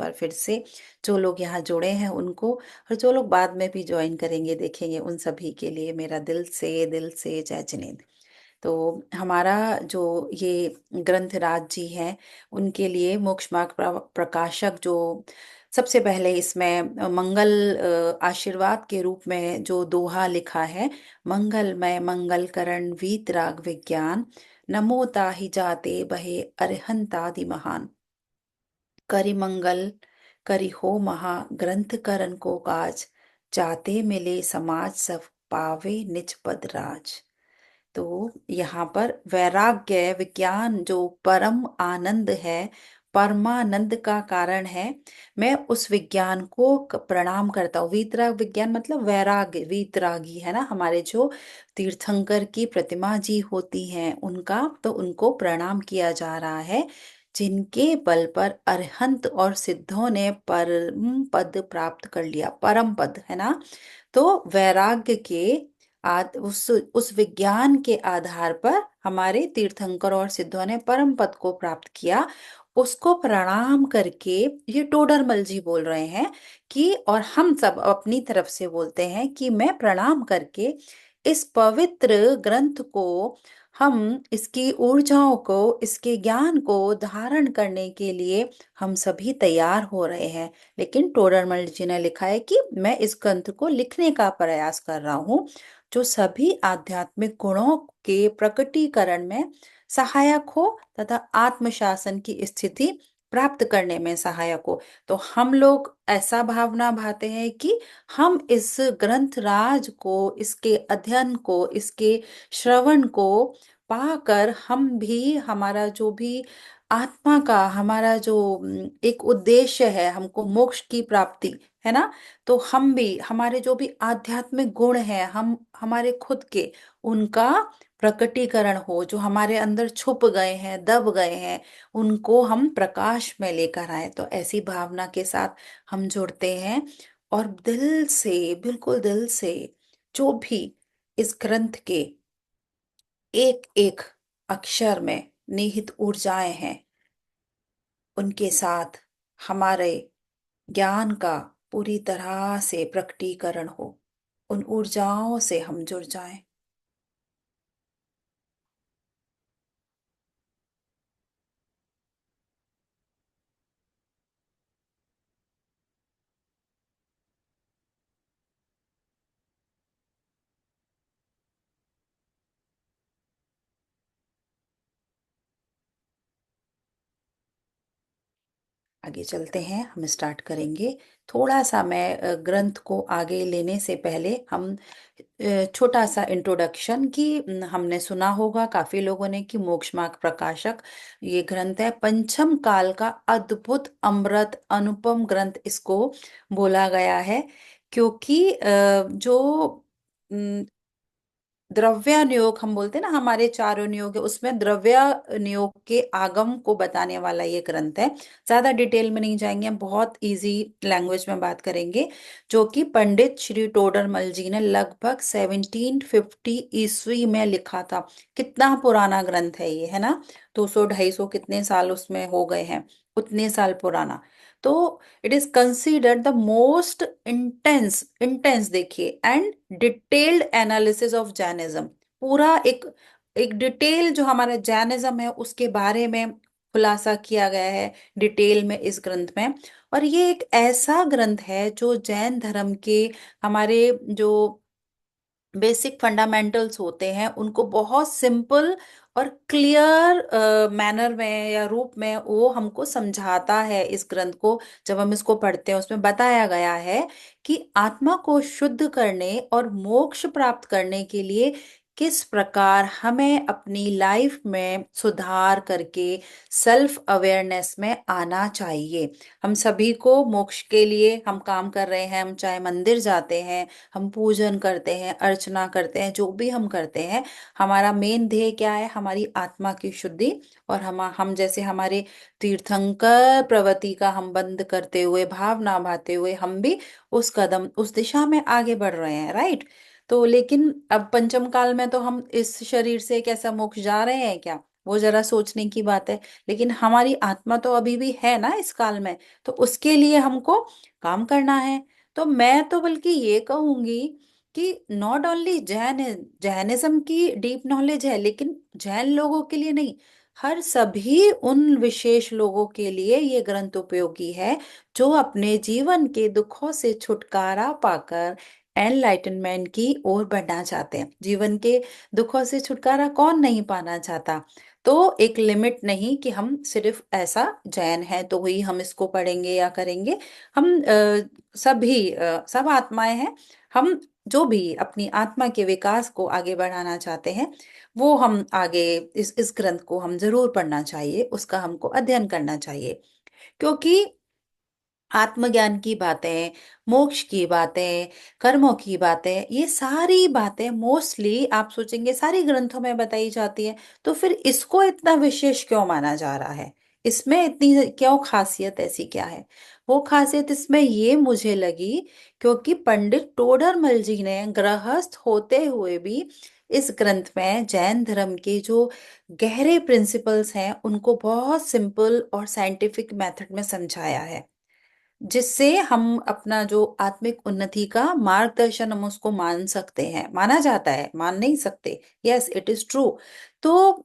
बार फिर से जो लोग यहाँ जुड़े हैं उनको, और जो लोग बाद में भी ज्वाइन करेंगे देखेंगे, उन सभी के लिए मेरा दिल से जय जिनेंद्र। तो हमारा जो ये ग्रंथराज जी हैं, उनके लिए मोक्ष मार्ग प्रकाशक जो सबसे पहले इसमें मंगल आशीर्वाद के रूप में जो दोहा लिखा है, मंगलमय मंगल करण वीतराग विज्ञान, नमो ताहि जाते बहे अरहंतादि महान, करि मंगल करि हो महा ग्रंथ करण को काज, जाते मिले समाज सब पावे निज पद राज। तो यहाँ पर वैराग्य विज्ञान जो परम आनंद है, परमानंद का कारण है, मैं उस विज्ञान को प्रणाम करता हूँ। वीतराग विज्ञान मतलब वैराग्य, वीतरागी है ना हमारे जो तीर्थंकर की प्रतिमा जी होती हैं उनका, तो उनको प्रणाम किया जा रहा है, जिनके बल पर अरहंत और सिद्धों ने परम पद प्राप्त कर लिया। परम पद है ना, तो वैराग्य के उस विज्ञान के आधार पर हमारे तीर्थंकर और सिद्धों ने परम पद को प्राप्त किया। उसको प्रणाम करके ये टोडरमल जी बोल रहे हैं कि, और हम सब अपनी तरफ से बोलते हैं कि मैं प्रणाम करके इस पवित्र ग्रंथ को, हम इसकी ऊर्जाओं को, इसके ज्ञान को धारण करने के लिए हम सभी तैयार हो रहे हैं। लेकिन टोडरमल जी ने लिखा है कि मैं इस ग्रंथ को लिखने का प्रयास कर रहा हूँ, जो सभी आध्यात्मिक गुणों के प्रकटीकरण में सहायक हो तथा आत्मशासन की स्थिति प्राप्त करने में सहायक हो। तो हम लोग ऐसा भावना भाते हैं कि हम इस ग्रंथ राज को, इसके अध्ययन को, इसके श्रवण को पाकर हम भी, हमारा जो भी आत्मा का हमारा जो एक उद्देश्य है, हमको मोक्ष की प्राप्ति है ना, तो हम भी, हमारे जो भी आध्यात्मिक गुण हैं, हम हमारे खुद के, उनका प्रकटीकरण हो, जो हमारे अंदर छुप गए हैं, दब गए हैं, उनको हम प्रकाश में लेकर आए। तो ऐसी भावना के साथ हम जुड़ते हैं, और दिल से, बिल्कुल दिल से, जो भी इस ग्रंथ के एक एक अक्षर में निहित ऊर्जाएं हैं, उनके साथ हमारे ज्ञान का पूरी तरह से प्रकटीकरण हो, उन ऊर्जाओं से हम जुड़ जाएं। आगे चलते हैं, हम स्टार्ट करेंगे। थोड़ा सा मैं ग्रंथ को आगे लेने से पहले हम छोटा सा इंट्रोडक्शन की, हमने सुना होगा काफी लोगों ने कि मोक्ष मार्ग प्रकाशक ये ग्रंथ है, पंचम काल का अद्भुत अमृत अनुपम ग्रंथ इसको बोला गया है, क्योंकि जो द्रव्यानुयोग हम बोलते हैं ना, हमारे चार अनुयोग है, उसमें द्रव्यानुयोग के आगम को बताने वाला ये ग्रंथ है। ज्यादा डिटेल में नहीं जाएंगे, हम बहुत इजी लैंग्वेज में बात करेंगे, जो कि पंडित श्री टोडरमल जी ने लगभग 1750 ईस्वी में लिखा था। कितना पुराना ग्रंथ है ये, है ना, 200 250 कितने साल उसमें हो गए हैं, उतने साल पुराना। तो it is considered the most intense intense देखिए, and detailed analysis of Jainism. पूरा एक एक डिटेल जो हमारा जैनिज्म है उसके बारे में खुलासा किया गया है डिटेल में इस ग्रंथ में। और ये एक ऐसा ग्रंथ है जो जैन धर्म के हमारे जो बेसिक फंडामेंटल्स होते हैं उनको बहुत सिंपल और क्लियर मैनर में या रूप में वो हमको समझाता है। इस ग्रंथ को जब हम इसको पढ़ते हैं, उसमें बताया गया है कि आत्मा को शुद्ध करने और मोक्ष प्राप्त करने के लिए किस प्रकार हमें अपनी लाइफ में सुधार करके सेल्फ अवेयरनेस में आना चाहिए। हम सभी को मोक्ष के लिए हम काम कर रहे हैं, हम चाहे मंदिर जाते हैं, हम पूजन करते हैं, अर्चना करते हैं, जो भी हम करते हैं, हमारा मेन ध्येय क्या है, हमारी आत्मा की शुद्धि। और हम जैसे हमारे तीर्थंकर प्रवृत्ति का हम बंद करते हुए, भावना भाते हुए, हम भी उस कदम, उस दिशा में आगे बढ़ रहे हैं, राइट। तो लेकिन अब पंचम काल में तो हम इस शरीर से कैसा मोक्ष जा रहे हैं क्या? वो जरा सोचने की बात है। लेकिन हमारी आत्मा तो अभी भी है ना इस काल में, तो उसके लिए हमको काम करना है। तो मैं तो बल्कि ये कहूंगी कि नॉट ओनली जैनिज्म की डीप नॉलेज है, लेकिन जैन लोगों के लिए नहीं, हर सभी उन विशेष लोगों के लिए ये ग्रंथ उपयोगी है जो अपने जीवन के दुखों से छुटकारा पाकर एनलाइटनमेंट की ओर बढ़ना चाहते हैं। जीवन के दुखों से छुटकारा कौन नहीं पाना चाहता। तो एक लिमिट नहीं कि हम सिर्फ ऐसा जैन है तो ही हम इसको पढ़ेंगे या करेंगे। हम सभी सब आत्माएं हैं। हम जो भी अपनी आत्मा के विकास को आगे बढ़ाना चाहते हैं, वो हम आगे इस ग्रंथ को हम जरूर पढ़ना चाहिए, उसका हमको अध्ययन करना चाहिए। क्योंकि आत्मज्ञान की बातें, मोक्ष की बातें, कर्मों की बातें, ये सारी बातें मोस्टली आप सोचेंगे सारी ग्रंथों में बताई जाती है। तो फिर इसको इतना विशेष क्यों माना जा रहा है? इसमें इतनी क्यों खासियत, ऐसी क्या है? वो खासियत इसमें ये मुझे लगी क्योंकि पंडित टोडरमल जी ने गृहस्थ होते हुए भी इस ग्रंथ में जैन धर्म के जो गहरे प्रिंसिपल्स हैं उनको बहुत सिंपल और साइंटिफिक मेथड में समझाया है, जिससे हम अपना जो आत्मिक उन्नति का मार्गदर्शन हम उसको मान सकते हैं। माना जाता है, मान नहीं सकते। Yes, it is true. तो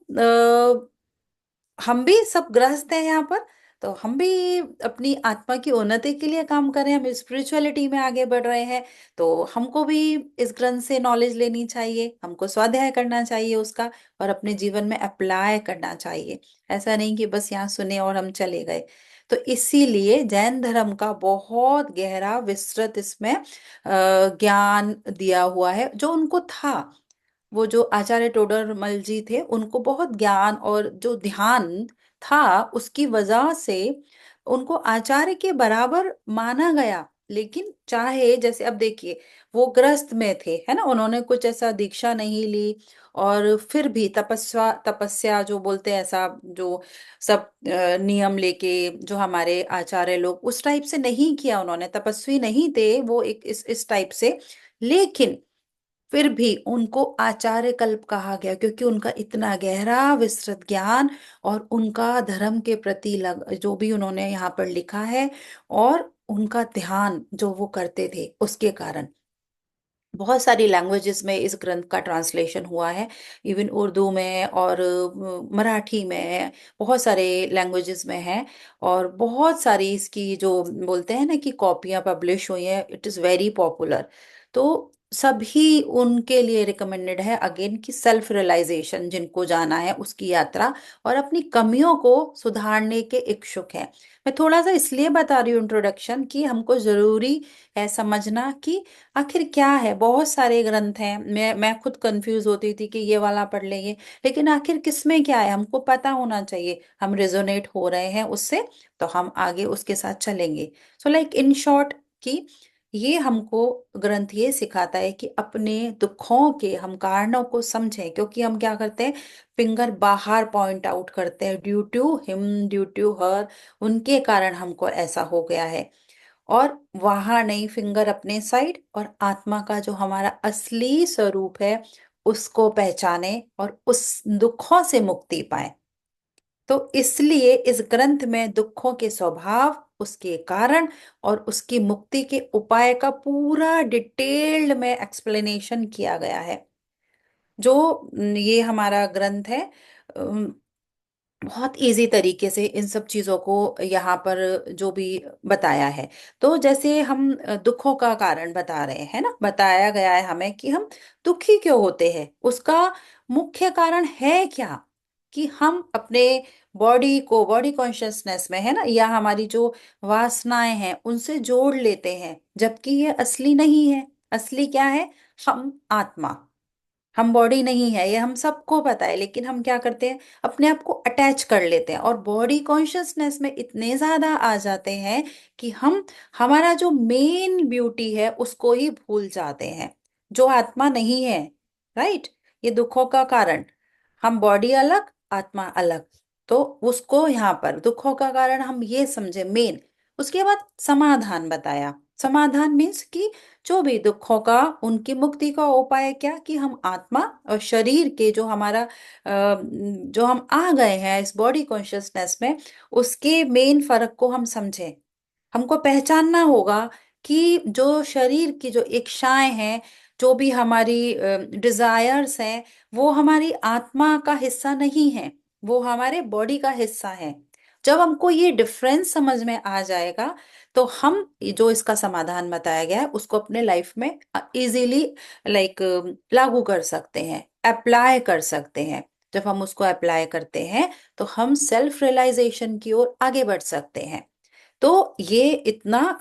हम भी सब गृहस्थ हैं यहाँ पर, तो हम भी अपनी आत्मा की उन्नति के लिए काम कर रहे हैं, हम स्पिरिचुअलिटी में आगे बढ़ रहे हैं। तो हमको भी इस ग्रंथ से नॉलेज लेनी चाहिए, हमको स्वाध्याय करना चाहिए उसका, और अपने जीवन में अप्लाई करना चाहिए। ऐसा नहीं कि बस यहाँ सुने और हम चले गए। तो इसीलिए जैन धर्म का बहुत गहरा विस्तृत इसमें ज्ञान दिया हुआ है जो उनको था। वो जो आचार्य टोडरमल जी थे उनको बहुत ज्ञान और जो ध्यान था, उसकी वजह से उनको आचार्य के बराबर माना गया। लेकिन चाहे जैसे अब देखिए, वो ग्रस्त में थे, है ना, उन्होंने कुछ ऐसा दीक्षा नहीं ली, और फिर भी तपस्या तपस्या जो बोलते हैं ऐसा, जो सब नियम लेके जो हमारे आचार्य लोग उस टाइप से नहीं किया, उन्होंने तपस्वी नहीं थे वो, एक इस टाइप से। लेकिन फिर भी उनको आचार्य कल्प कहा गया क्योंकि उनका इतना गहरा विस्तृत ज्ञान और उनका धर्म के प्रति जो भी उन्होंने यहाँ पर लिखा है, और उनका ध्यान जो वो करते थे उसके कारण बहुत सारी लैंग्वेजेस में इस ग्रंथ का ट्रांसलेशन हुआ है। इवन उर्दू में और मराठी में, बहुत सारे लैंग्वेजेस में है। और बहुत सारी इसकी जो बोलते हैं ना कि कॉपियां पब्लिश हुई हैं, इट इज़ वेरी पॉपुलर। तो सभी उनके लिए रिकमेंडेड है अगेन कि सेल्फ रियलाइजेशन जिनको जाना है उसकी यात्रा, और अपनी कमियों को सुधारने के इच्छुक हैं। मैं थोड़ा सा इसलिए बता रही हूँ इंट्रोडक्शन, कि हमको जरूरी है समझना कि आखिर क्या है। बहुत सारे ग्रंथ हैं, मैं खुद कंफ्यूज होती थी कि ये वाला पढ़ लेंगे, लेकिन आखिर किसमें क्या है हमको पता होना चाहिए। हम रेजोनेट हो रहे हैं उससे, तो हम आगे उसके साथ चलेंगे। सो लाइक इन शॉर्ट, कि ये हमको ग्रंथ ये सिखाता है कि अपने दुखों के हम कारणों को समझें, क्योंकि हम क्या करते हैं, फिंगर बाहर पॉइंट आउट करते हैं, due to him, due to her, उनके कारण हमको ऐसा हो गया है। और वहां नहीं, फिंगर अपने साइड, और आत्मा का जो हमारा असली स्वरूप है उसको पहचाने और उस दुखों से मुक्ति पाए। तो इसलिए इस ग्रंथ में दुखों के स्वभाव, उसके कारण और उसकी मुक्ति के उपाय का पूरा डिटेल्ड में एक्सप्लेनेशन किया गया है। जो ये हमारा ग्रंथ है, बहुत इजी तरीके से इन सब चीजों को यहाँ पर जो भी बताया है। तो जैसे हम दुखों का कारण बता रहे हैं ना, बताया गया है हमें कि हम दुखी क्यों होते हैं, उसका मुख्य कारण है क्या, कि हम अपने बॉडी को, बॉडी कॉन्शियसनेस में है ना, या हमारी जो वासनाएं हैं उनसे जोड़ लेते हैं, जबकि ये असली नहीं है। असली क्या है? हम आत्मा, हम बॉडी नहीं है, ये हम सबको पता है, लेकिन हम क्या करते हैं, अपने आप को अटैच कर लेते हैं और बॉडी कॉन्शियसनेस में इतने ज्यादा आ जाते हैं कि हम हमारा जो मेन ब्यूटी है उसको ही भूल जाते हैं, जो आत्मा नहीं है। राइट? ये दुखों का कारण, हम बॉडी अलग, आत्मा अलग। तो उसको यहाँ पर दुखों का कारण हम ये समझे मेन। उसके बाद समाधान बताया समाधान मीन्स कि जो भी दुखों का, उनकी मुक्ति का उपाय क्या, कि हम आत्मा और शरीर के जो हमारा जो हम आ गए हैं इस बॉडी कॉन्शियसनेस में, उसके मेन फर्क को हम समझें। हमको पहचानना होगा कि जो शरीर की जो इच्छाएं हैं, जो भी हमारी डिजायर्स हैं, वो हमारी आत्मा का हिस्सा नहीं है, वो हमारे बॉडी का हिस्सा है। जब हमको ये डिफरेंस समझ में आ जाएगा, तो हम जो इसका समाधान बताया गया है उसको अपने लाइफ में इजीली लाइक लागू कर सकते हैं, अप्लाई कर सकते हैं। जब हम उसको अप्लाई करते हैं, तो हम सेल्फ रियलाइजेशन की ओर आगे बढ़ सकते हैं। तो ये इतना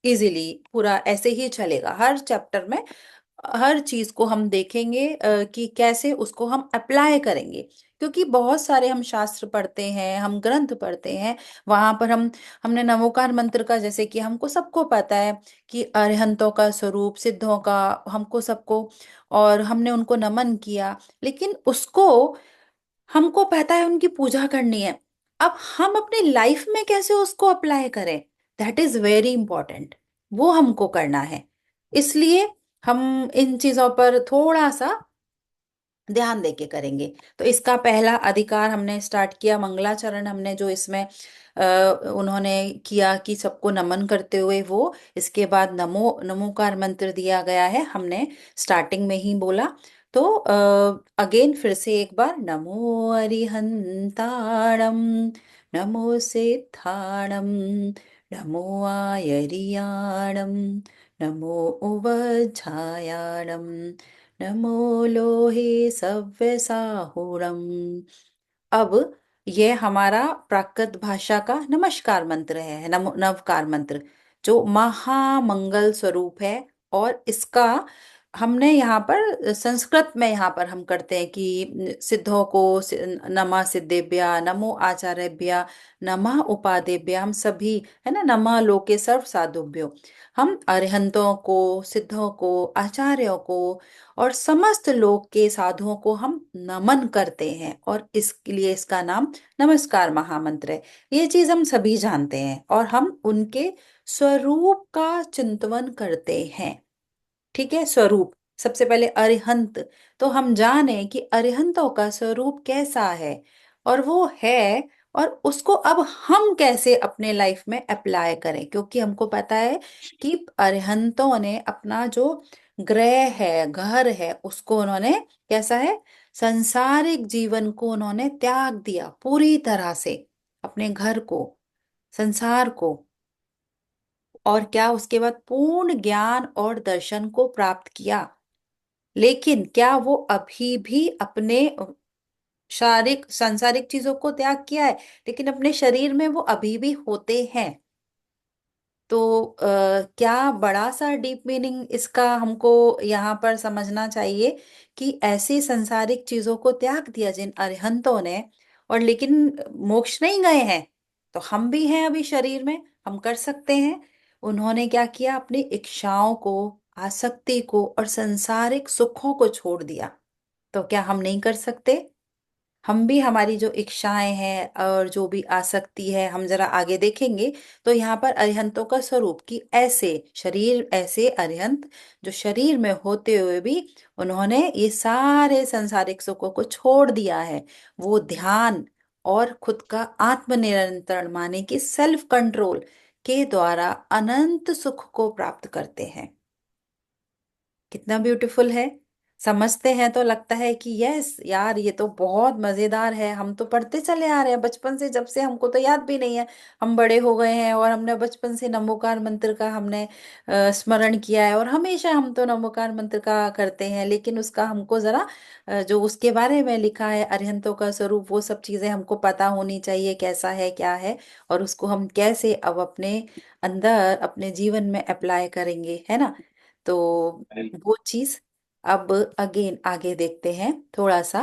इजीली पूरा ऐसे ही चलेगा हर चैप्टर में। हर चीज को हम देखेंगे कि कैसे उसको हम अप्लाई करेंगे। क्योंकि बहुत सारे हम शास्त्र पढ़ते हैं, हम ग्रंथ पढ़ते हैं, वहां पर हमने नमोकार मंत्र का, जैसे कि हमको सबको पता है कि अरिहंतों का स्वरूप, सिद्धों का, हमको सबको, और हमने उनको नमन किया, लेकिन उसको हमको पता है उनकी पूजा करनी है। अब हम अपनी लाइफ में कैसे उसको अप्लाई करें, दैट इज वेरी इंपॉर्टेंट। वो हमको करना है। इसलिए हम इन चीजों पर थोड़ा सा ध्यान देके करेंगे। तो इसका पहला अधिकार हमने स्टार्ट किया, मंगलाचरण हमने जो इसमें उन्होंने किया कि सबको नमन करते हुए वो, इसके बाद नमो नमोकार मंत्र दिया गया है, हमने स्टार्टिंग में ही बोला। तो अगेन फिर से एक बार, नमो अरिहंताणम, नमो सिद्धाणम, नमो आयरियाणम, नमो उवज्झायाणम, नमो लोहे सव्यसाहुरम। अब ये हमारा प्राकृत भाषा का नमस्कार मंत्र है, नवकार मंत्र, जो महामंगल स्वरूप है। और इसका हमने यहाँ पर संस्कृत में यहाँ पर हम करते हैं कि सिद्धों को नमः सिद्धेभ्य, नमो आचार्यभ्य, नमः उपादेभ्य, हम सभी, है ना, नमः लोके सर्व साधुभ्यो। हम अरिहंतों को, सिद्धों को, आचार्यों को और समस्त लोक के साधुओं को हम नमन करते हैं, और इसके लिए इसका नाम नमस्कार महामंत्र है। ये चीज हम सभी जानते हैं, और हम उनके स्वरूप का चिंतन करते हैं। ठीक है, स्वरूप। सबसे पहले अरिहंत, तो हम जाने कि अरिहंतों का स्वरूप कैसा है, और वो है, और उसको अब हम कैसे अपने लाइफ में अप्लाई करें। क्योंकि हमको पता है कि अरिहंतों ने अपना जो ग्रह है, घर है, उसको उन्होंने, कैसा है, संसारिक जीवन को उन्होंने त्याग दिया पूरी तरह से, अपने घर को, संसार को, और क्या, उसके बाद पूर्ण ज्ञान और दर्शन को प्राप्त किया। लेकिन क्या वो अभी भी अपने शारीरिक सांसारिक चीजों को त्याग किया है, लेकिन अपने शरीर में वो अभी भी होते हैं। तो क्या बड़ा सा डीप मीनिंग इसका हमको यहाँ पर समझना चाहिए, कि ऐसी संसारिक चीजों को त्याग दिया जिन अरिहंतों ने, और लेकिन मोक्ष नहीं गए हैं। तो हम भी हैं अभी शरीर में, हम कर सकते हैं। उन्होंने क्या किया, अपनी इच्छाओं को, आसक्ति को और संसारिक सुखों को छोड़ दिया। तो क्या हम नहीं कर सकते? हम भी, हमारी जो इच्छाएं हैं और जो भी आसक्ति है, हम जरा आगे देखेंगे। तो यहाँ पर अरिहंतों का स्वरूप, कि ऐसे शरीर, ऐसे अरिहंत जो शरीर में होते हुए भी उन्होंने ये सारे संसारिक सुखों को छोड़ दिया है। वो ध्यान और खुद का आत्मनियंत्रण, माने कि सेल्फ कंट्रोल के द्वारा अनंत सुख को प्राप्त करते हैं। कितना ब्यूटीफुल है। समझते हैं तो लगता है कि यस यार, ये तो बहुत मजेदार है, हम तो पढ़ते चले आ रहे हैं बचपन से, जब से हमको तो याद भी नहीं है। हम बड़े हो गए हैं, और हमने बचपन से नमोकार मंत्र का हमने स्मरण किया है, और हमेशा हम तो नमोकार मंत्र का करते हैं। लेकिन उसका हमको जरा जो उसके बारे में लिखा है, अरिहंतों का स्वरूप, वो सब चीजें हमको पता होनी चाहिए, कैसा है, क्या है, और उसको हम कैसे अब अपने अंदर, अपने जीवन में अप्लाई करेंगे, है ना। तो वो चीज, अब अगेन आगे देखते हैं थोड़ा सा,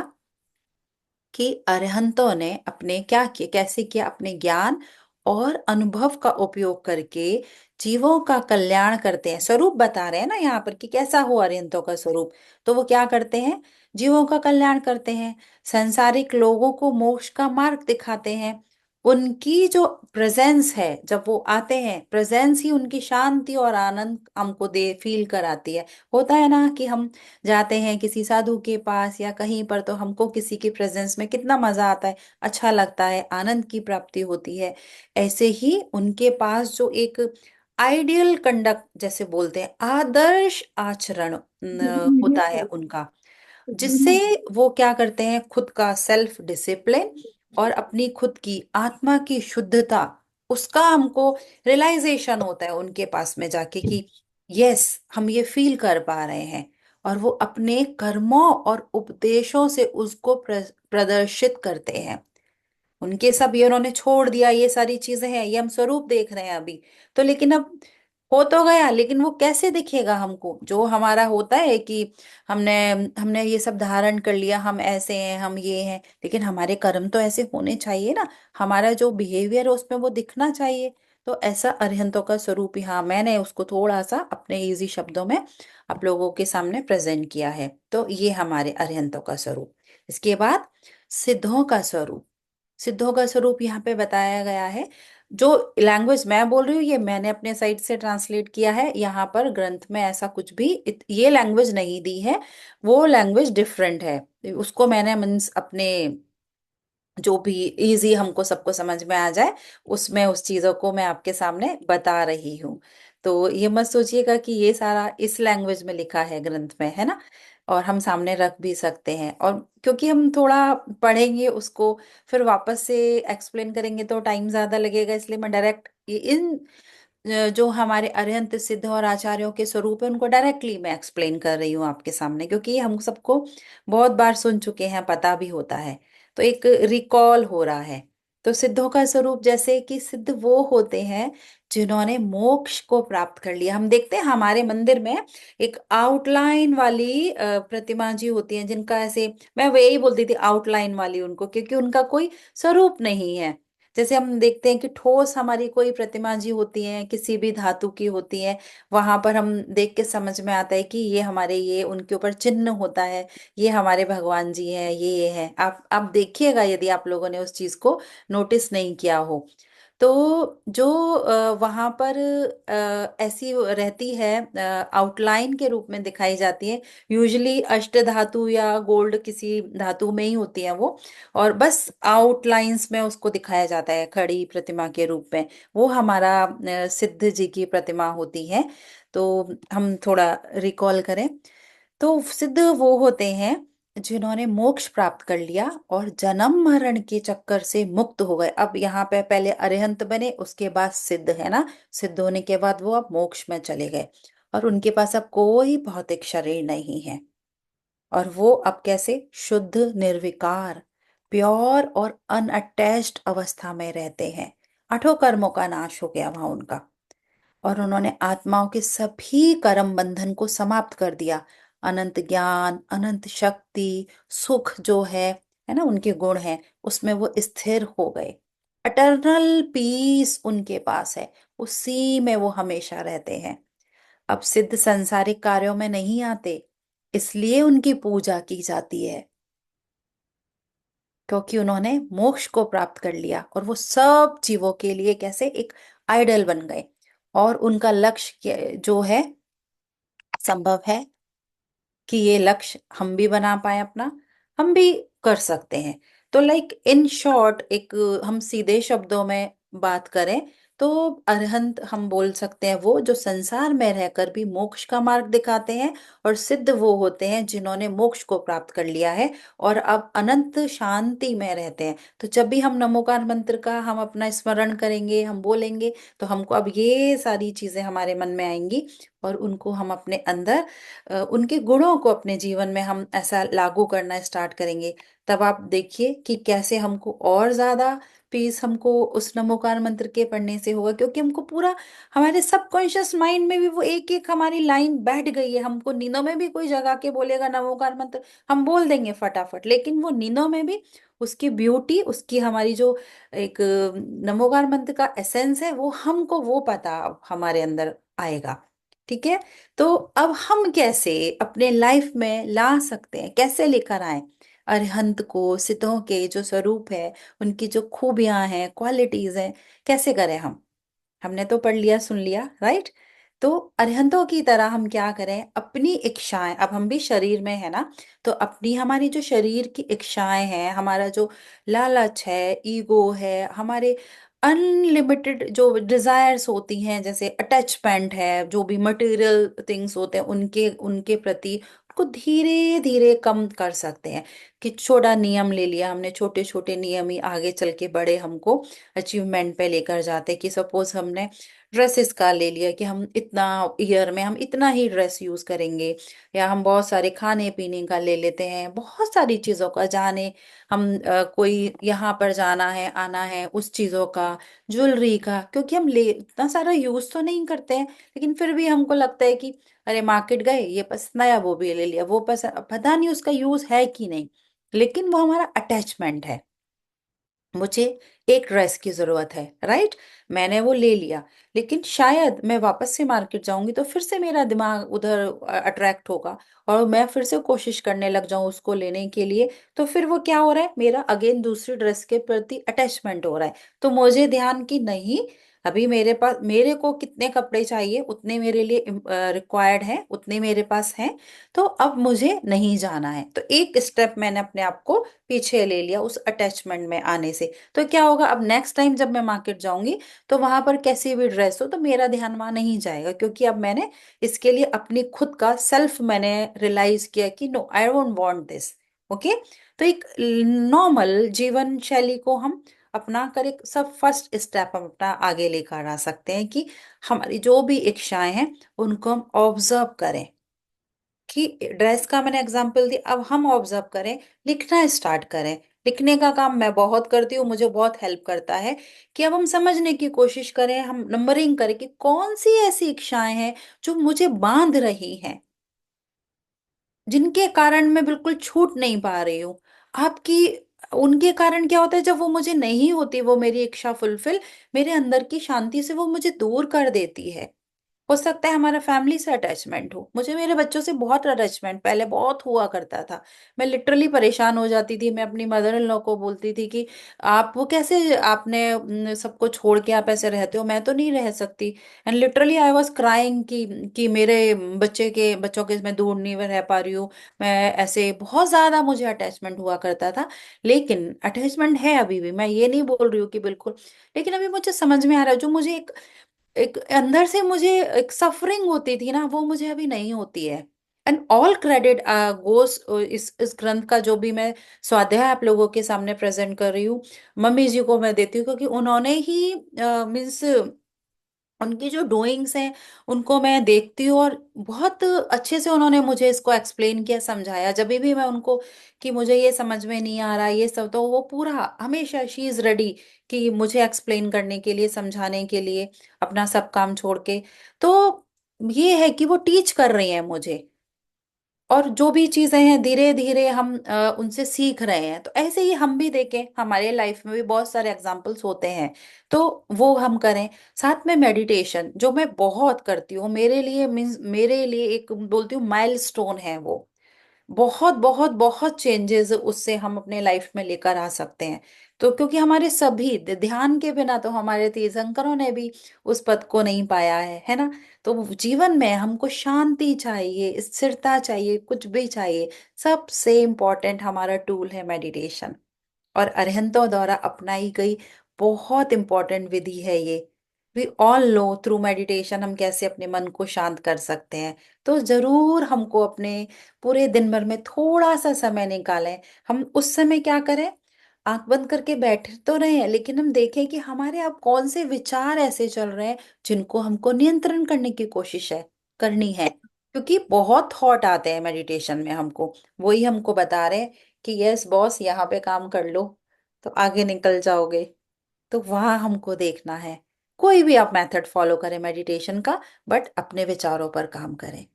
कि अरहंतों ने अपने क्या किया, कैसे किया, अपने ज्ञान और अनुभव का उपयोग करके जीवों का कल्याण करते हैं। स्वरूप बता रहे हैं ना यहाँ पर, कि कैसा हो अरहंतों का स्वरूप। तो वो क्या करते हैं, जीवों का कल्याण करते हैं, संसारिक लोगों को मोक्ष का मार्ग दिखाते हैं, उनकी जो प्रेजेंस है, जब वो आते हैं, प्रेजेंस ही उनकी शांति और आनंद हमको दे फील कराती है। होता है ना कि हम जाते हैं किसी साधु के पास या कहीं पर, तो हमको किसी की प्रेजेंस में कितना मजा आता है, अच्छा लगता है, आनंद की प्राप्ति होती है। ऐसे ही उनके पास जो एक आइडियल कंडक्ट जैसे बोलते हैं, आदर्श आचरण होता है उनका, जिससे वो क्या करते हैं, खुद का सेल्फ डिसिप्लिन और अपनी खुद की आत्मा की शुद्धता, उसका हमको रियलाइजेशन होता है उनके पास में जाके कि यस, हम ये फील कर पा रहे हैं। और वो अपने कर्मों और उपदेशों से उसको प्रदर्शित करते हैं। उनके सब ये उन्होंने छोड़ दिया, ये सारी चीजें हैं, ये हम स्वरूप देख रहे हैं अभी। तो लेकिन अब हो तो गया, लेकिन वो कैसे दिखेगा हमको, जो हमारा होता है कि हमने हमने ये सब धारण कर लिया, हम ऐसे हैं, हम ये हैं, लेकिन हमारे कर्म तो ऐसे होने चाहिए ना, हमारा जो बिहेवियर है उसमें वो दिखना चाहिए। तो ऐसा अरिहंतों का स्वरूप यहाँ मैंने उसको थोड़ा सा अपने इजी शब्दों में आप लोगों के सामने प्रेजेंट किया है। तो ये हमारे अरिहंतों का स्वरूप। इसके बाद सिद्धों का स्वरूप। सिद्धों का स्वरूप यहाँ पे बताया गया है। जो लैंग्वेज मैं बोल रही हूँ ये मैंने अपने साइट से ट्रांसलेट किया है, यहाँ पर ग्रंथ में ऐसा कुछ भी ये लैंग्वेज नहीं दी है, वो लैंग्वेज डिफरेंट है। उसको मैंने मीन्स अपने जो भी इजी हमको सबको समझ में आ जाए, उसमें उस चीजों को मैं आपके सामने बता रही हूँ। तो ये मत सोचिएगा कि ये सारा इस लैंग्वेज में लिखा है ग्रंथ में, है ना। और हम सामने रख भी सकते हैं, और क्योंकि हम थोड़ा पढ़ेंगे उसको, फिर वापस से एक्सप्लेन करेंगे तो टाइम ज्यादा लगेगा, इसलिए मैं डायरेक्ट इन जो हमारे अरिहंत सिद्ध और आचार्यों के स्वरूप है उनको डायरेक्टली मैं एक्सप्लेन कर रही हूँ आपके सामने, क्योंकि ये हम सबको बहुत बार सुन चुके हैं, पता भी होता है। तो एक रिकॉल हो रहा है। तो सिद्धों का स्वरूप, जैसे कि सिद्ध वो होते हैं जिन्होंने मोक्ष को प्राप्त कर लिया। हम देखते हैं हमारे मंदिर में एक आउटलाइन वाली प्रतिमा जी होती हैं, जिनका ऐसे, मैं वही बोलती थी आउटलाइन वाली उनको, क्योंकि उनका कोई स्वरूप नहीं है। जैसे हम देखते हैं कि ठोस हमारी कोई प्रतिमा जी होती है, किसी भी धातु की होती है, वहां पर हम देख के समझ में आता है कि ये हमारे, ये उनके ऊपर चिन्ह होता है, ये हमारे भगवान जी हैं, ये है। आप देखिएगा यदि आप लोगों ने उस चीज को नोटिस नहीं किया हो। तो जो वहां पर ऐसी रहती है, आउटलाइन के रूप में दिखाई जाती है, यूजुअली अष्ट धातु या गोल्ड किसी धातु में ही होती है वो, और बस आउटलाइंस में उसको दिखाया जाता है खड़ी प्रतिमा के रूप में। वो हमारा सिद्ध जी की प्रतिमा होती है। तो हम थोड़ा रिकॉल करें, तो सिद्ध वो होते हैं जिन्होंने मोक्ष प्राप्त कर लिया और जन्म मरण के चक्कर से मुक्त हो गए। अब यहाँ पे पहले अरिहंत बने, उसके बाद सिद्ध, है ना। सिद्ध होने के बाद वो अब मोक्ष में चले गए, और उनके पास अब कोई भौतिक शरीर नहीं है। और वो अब कैसे शुद्ध, निर्विकार, प्योर और अनअटैच्ड अवस्था में रहते हैं। आठों कर्मों का नाश हो गया वहां उनका, और उन्होंने आत्माओं के सभी कर्म बंधन को समाप्त कर दिया। अनंत ज्ञान, अनंत शक्ति, सुख जो है ना, उनके गुण हैं, उसमें वो स्थिर हो गए। अटर्नल पीस उनके पास है, उसी में वो हमेशा रहते हैं। अब सिद्ध संसारिक कार्यों में नहीं आते, इसलिए उनकी पूजा की जाती है, क्योंकि उन्होंने मोक्ष को प्राप्त कर लिया और वो सब जीवों के लिए कैसे एक आइडल बन गए। और उनका लक्ष्य जो है, संभव है कि ये लक्ष्य हम भी बना पाए अपना, हम भी कर सकते हैं। तो लाइक इन शॉर्ट, एक हम सीधे शब्दों में बात करें तो अरहंत हम बोल सकते हैं वो जो संसार में रहकर भी मोक्ष का मार्ग दिखाते हैं, और सिद्ध वो होते हैं जिन्होंने मोक्ष को प्राप्त कर लिया है और अब अनंत शांति में रहते हैं। तो जब भी हम नमोकार मंत्र का हम अपना स्मरण करेंगे, हम बोलेंगे, तो हमको अब ये सारी चीजें हमारे मन में आएंगी, और उनको हम अपने अंदर उनके गुणों को अपने जीवन में हम ऐसा लागू करना स्टार्ट करेंगे। तब आप देखिए कि कैसे हमको और ज्यादा पीस हमको उस नमोकार मंत्र के पढ़ने से होगा, क्योंकि हमको पूरा हमारे सबकॉन्शियस माइंड में भी वो एक एक हमारी लाइन बैठ गई है। हमको नींदों में भी कोई जगा के बोलेगा नमोकार मंत्र, हम बोल देंगे फटाफट, लेकिन वो नींदों में भी उसकी ब्यूटी, उसकी हमारी जो एक नमोकार मंत्र का एसेंस है, वो हमको वो पता अब हमारे अंदर आएगा। ठीक है। तो अब हम कैसे अपने लाइफ में ला सकते हैं, कैसे लेकर आए, अरिहंत को, सिद्धों के जो स्वरूप है, उनकी जो खूबियां हैं, क्वालिटीज हैं, कैसे करें हम? हमने तो पढ़ लिया, सुन लिया, राइट? तो अरिहंतों की तरह हम क्या करें, अपनी इच्छाएं, अब हम भी शरीर में है ना, तो अपनी हमारी जो शरीर की इच्छाएं हैं, हमारा जो लालच है, ईगो है, हमारे अनलिमिटेड जो डिजायर्स होती हैं, जैसे अटैचमेंट है, जो भी मटेरियल थिंग्स होते हैं उनके उनके प्रति, को धीरे धीरे कम कर सकते हैं। कि छोटा नियम ले लिया हमने, छोटे छोटे नियम ही आगे चल के बड़े हमको अचीवमेंट पे लेकर जाते। कि सपोज हमने ड्रेसेस का ले लिया कि हम इतना ईयर में हम इतना ही ड्रेस यूज करेंगे, या हम बहुत सारे खाने पीने का ले लेते हैं, बहुत सारी चीजों का, जाने हम कोई यहाँ पर जाना है आना है उस चीजों का, ज्वेलरी का, क्योंकि हम ले इतना सारा यूज तो नहीं करते हैं, लेकिन फिर भी हमको लगता है कि अरे मार्केट गए, ये पसंद आया वो भी ले लिया, वो पसंद, पता नहीं उसका यूज है कि नहीं, लेकिन वो हमारा अटैचमेंट है। मुझे एक ड्रेस की जरूरत है, राइट? मैंने वो ले लिया, लेकिन शायद मैं वापस से मार्केट जाऊंगी तो फिर से मेरा दिमाग उधर अट्रैक्ट होगा, और मैं फिर से कोशिश करने लग जाऊं उसको लेने के लिए। तो फिर वो क्या हो रहा है, मेरा अगेन दूसरी ड्रेस के प्रति अटैचमेंट हो रहा है। तो मुझे ध्यान की नहीं, अभी मेरे पास, मेरे को कितने कपड़े चाहिए उतने मेरे लिए रिक्वायर्ड हैं, उतने मेरे पास हैं, तो अब मुझे नहीं जाना है। तो एक स्टेप मैंने अपने आप को पीछे ले लिया उस अटैचमेंट में आने से। तो क्या होगा, अब नेक्स्ट टाइम जब मैं मार्केट जाऊंगी तो वहां पर कैसी भी ड्रेस हो तो मेरा ध्यान वहां नहीं जाएगा, क्योंकि अब मैंने इसके लिए अपनी खुद का सेल्फ मैंने रियलाइज किया कि no, I don't want this. Okay. तो एक नॉर्मल जीवन शैली को हम अपना कर एक सब फर्स्ट स्टेप हम अपना आगे लेकर आ सकते हैं, कि हमारी जो भी इच्छाएं हैं उनको हम ऑब्जर्व करें। कि ड्रेस का मैंने एग्जांपल दिया, अब हम ऑब्जर्व करें, लिखना स्टार्ट करें। लिखने का काम मैं बहुत करती हूँ, मुझे बहुत हेल्प करता है। कि अब हम समझने की कोशिश करें, हम नंबरिंग करें कि कौन सी ऐसी इच्छाएं हैं जो मुझे बांध रही हैं, जिनके कारण मैं बिल्कुल छूट नहीं पा रही हूँ। आपकी, उनके कारण क्या होता है, जब वो मुझे नहीं होती, वो मेरी इच्छा फुलफिल, मेरे अंदर की शांति से वो मुझे दूर कर देती है। हो सकता है हमारा फैमिली से अटैचमेंट हो, मुझे मेरे बच्चों से बहुत अटैचमेंट पहले बहुत हुआ करता था। मैं लिटरली परेशान हो जाती थी, मैं अपनी मदर इन लॉ को बोलती थी कि आप वो कैसे, आपने सबको छोड़ के आप ऐसे रहते हो, मैं तो नहीं रह सकती। And literally I was crying कि मेरे बच्चों के मैं दूर नहीं रह पा रही हूँ। मैं ऐसे बहुत ज्यादा मुझे अटैचमेंट हुआ करता था। लेकिन अटैचमेंट है अभी भी, मैं ये नहीं बोल रही हूँ कि बिल्कुल, लेकिन अभी मुझे समझ में आ रहा है, जो मुझे एक एक अंदर से मुझे एक सफरिंग होती थी ना, वो मुझे अभी नहीं होती है। एंड ऑल क्रेडिट गोस, इस ग्रंथ का जो भी मैं स्वाध्याय आप लोगों के सामने प्रेजेंट कर रही हूँ, मम्मी जी को मैं देती हूँ, क्योंकि उन्होंने ही मीन्स उनकी जो डूइंग्स हैं उनको मैं देखती हूँ, और बहुत अच्छे से उन्होंने मुझे इसको एक्सप्लेन किया, समझाया। जब भी मैं उनको कि मुझे ये समझ में नहीं आ रहा ये सब, तो वो पूरा हमेशा शी इज रेडी कि मुझे एक्सप्लेन करने के लिए, समझाने के लिए, अपना सब काम छोड़ के। तो ये है कि वो टीच कर रही हैं मुझे, और जो भी चीजें हैं धीरे धीरे हम उनसे सीख रहे हैं। तो ऐसे ही हम भी देखें, हमारे लाइफ में भी बहुत सारे एग्जाम्पल्स होते हैं, तो वो हम करें। साथ में मेडिटेशन जो मैं बहुत करती हूँ, मेरे लिए मीन्स मेरे लिए एक बोलती हूँ माइलस्टोन है वो। बहुत बहुत बहुत चेंजेस उससे हम अपने लाइफ में लेकर आ सकते हैं। तो क्योंकि हमारे सभी ध्यान के बिना तो हमारे तीर्थंकरों ने भी उस पद को नहीं पाया है ना? तो जीवन में हमको शांति चाहिए, स्थिरता चाहिए, कुछ भी चाहिए, सबसे इम्पोर्टेंट हमारा टूल है मेडिटेशन। और अरिहंतों द्वारा अपनाई गई बहुत इंपॉर्टेंट विधि है ये। We all know through meditation हम कैसे अपने मन को शांत कर सकते हैं। तो जरूर हमको अपने पूरे दिन भर में थोड़ा सा समय निकालें। हम उस समय क्या करें, आंख बंद करके बैठे तो रहे हैं, लेकिन हम देखें कि हमारे अब कौन से विचार ऐसे चल रहे हैं जिनको हमको नियंत्रण करने की कोशिश है, करनी है। क्योंकि बहुत थॉट आते हैं मेडिटेशन में हमको, वही हमको बता रहे हैं कि यस बॉस, यहाँ पे काम कर लो तो आगे निकल जाओगे। तो वहां हमको देखना है। कोई भी आप मेथड फॉलो करें मेडिटेशन का, बट अपने विचारों पर काम करें।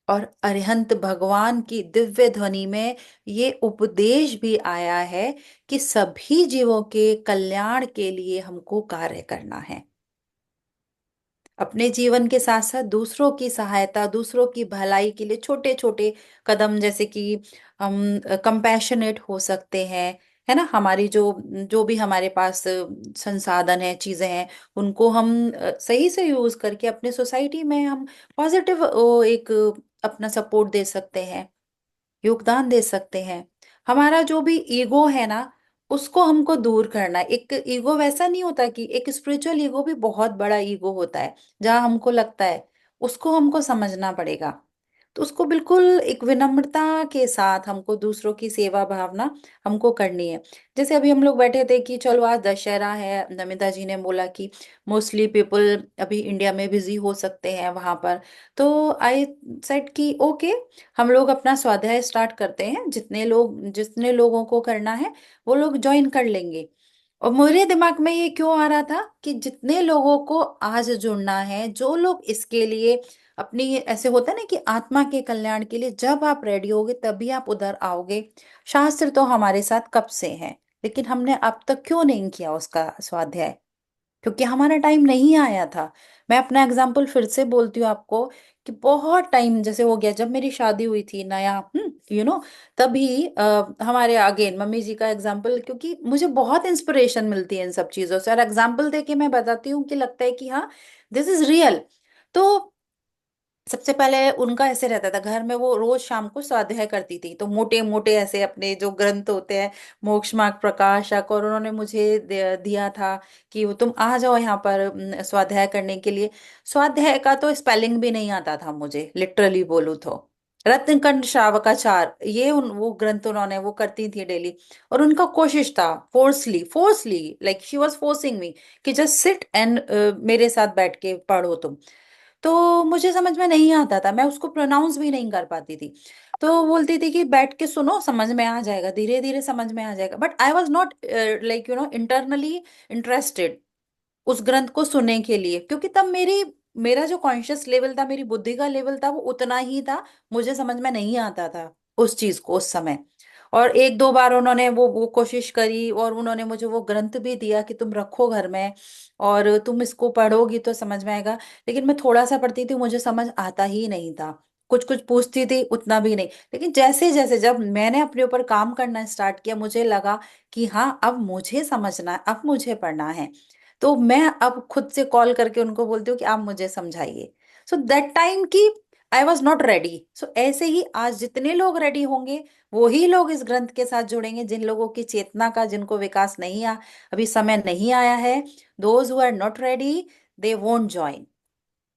और अरिहंत भगवान की दिव्य ध्वनि में ये उपदेश भी आया है कि सभी जीवों के कल्याण के लिए हमको कार्य करना है। अपने जीवन के साथ साथ दूसरों की सहायता, दूसरों की भलाई के लिए छोटे छोटे कदम, जैसे कि हम कंपैशनेट हो सकते हैं, है ना। हमारी जो जो भी हमारे पास संसाधन है, चीजें हैं, उनको हम सही से यूज करके अपने सोसाइटी में हम पॉजिटिव एक अपना सपोर्ट दे सकते हैं, योगदान दे सकते हैं। हमारा जो भी ईगो है ना, उसको हमको दूर करना है। एक ईगो वैसा नहीं होता, कि एक स्पिरिचुअल ईगो भी बहुत बड़ा ईगो होता है, जहां हमको लगता है, उसको हमको समझना पड़ेगा। तो उसको बिल्कुल एक विनम्रता के साथ हमको दूसरों की सेवा भावना हमको करनी है। जैसे अभी हम लोग बैठे थे कि चलो आज दशहरा है, नमिता जी ने बोला कि मोस्टली पीपल अभी इंडिया में बिजी हो सकते हैं वहां पर। तो आई सेड कि ओके, हम लोग अपना स्वाध्याय स्टार्ट करते हैं, जितने लोगों को करना है वो लोग ज्वाइन कर लेंगे। और मेरे दिमाग में ये क्यों आ रहा था कि जितने लोगों को आज जुड़ना है, जो लोग इसके लिए अपनी, ऐसे होता है ना कि आत्मा के कल्याण के लिए जब आप रेडी होगे तभी आप उधर आओगे। शास्त्र तो हमारे साथ कब से हैं, लेकिन हमने अब तक क्यों नहीं किया उसका स्वाध्याय? क्योंकि हमारा टाइम नहीं आया था। मैं अपना एग्जाम्पल फिर से बोलती हूँ आपको, कि बहुत टाइम जैसे हो गया, जब मेरी शादी हुई थी नया, तभी हमारे अगेन मम्मी जी का एग्जाम्पल, क्योंकि मुझे बहुत इंस्पिरेशन मिलती है इन सब चीजों से, और एग्जाम्पल दे के मैं बताती हूँ कि लगता है कि हाँ, दिस इज रियल। तो सबसे पहले उनका ऐसे रहता था घर में, वो रोज शाम को स्वाध्याय करती थी, तो मोटे मोटे ऐसे अपने जो ग्रंथ होते हैं, मोक्ष मार्ग प्रकाशक, और उन्होंने मुझे दिया था कि वो तुम आ जाओ यहाँ पर स्वाध्याय करने के लिए। स्वाध्याय का तो स्पेलिंग भी नहीं आता था मुझे, लिटरली बोलूँ तो। रत्नकंठ श्रावकाचार, ये वो ग्रंथ उन्होंने वो करती थी डेली। और उनका कोशिश था, forcefully forcefully, like she was forcing me, कि जस्ट सिट एंड मेरे साथ बैठ के पढ़ो तुम। तो मुझे समझ में नहीं आता था, मैं उसको प्रोनाउंस भी नहीं कर पाती थी। तो वो बोलती थी कि बैठ के सुनो, समझ में आ जाएगा, धीरे धीरे समझ में आ जाएगा। But I was not like internally interested उस ग्रंथ को सुनने के लिए, क्योंकि तब मेरा जो कॉन्शियस लेवल था, मेरी बुद्धि का लेवल था, वो उतना ही था। मुझे समझ में नहीं आता था उस चीज को उस समय। और एक दो बार उन्होंने वो कोशिश करी, और उन्होंने मुझे वो ग्रंथ भी दिया कि तुम रखो घर में, और तुम इसको पढ़ोगी तो समझ में आएगा। लेकिन मैं थोड़ा सा पढ़ती थी, मुझे समझ आता ही नहीं था। कुछ कुछ पूछती थी, उतना भी नहीं। लेकिन जैसे जैसे जब मैंने अपने ऊपर काम करना स्टार्ट किया, मुझे लगा कि हाँ, अब मुझे समझना है, अब मुझे पढ़ना है। तो मैं अब खुद से कॉल करके उनको बोलती हूँ कि आप मुझे समझाइए। सो दैट टाइम की आई वॉज नॉट रेडी। सो ऐसे ही आज जितने लोग रेडी होंगे, वो ही लोग इस ग्रंथ के साथ जुड़ेंगे। जिन लोगों की चेतना का, जिनको विकास नहीं अभी समय नहीं आया है, those who are not ready, they won't join.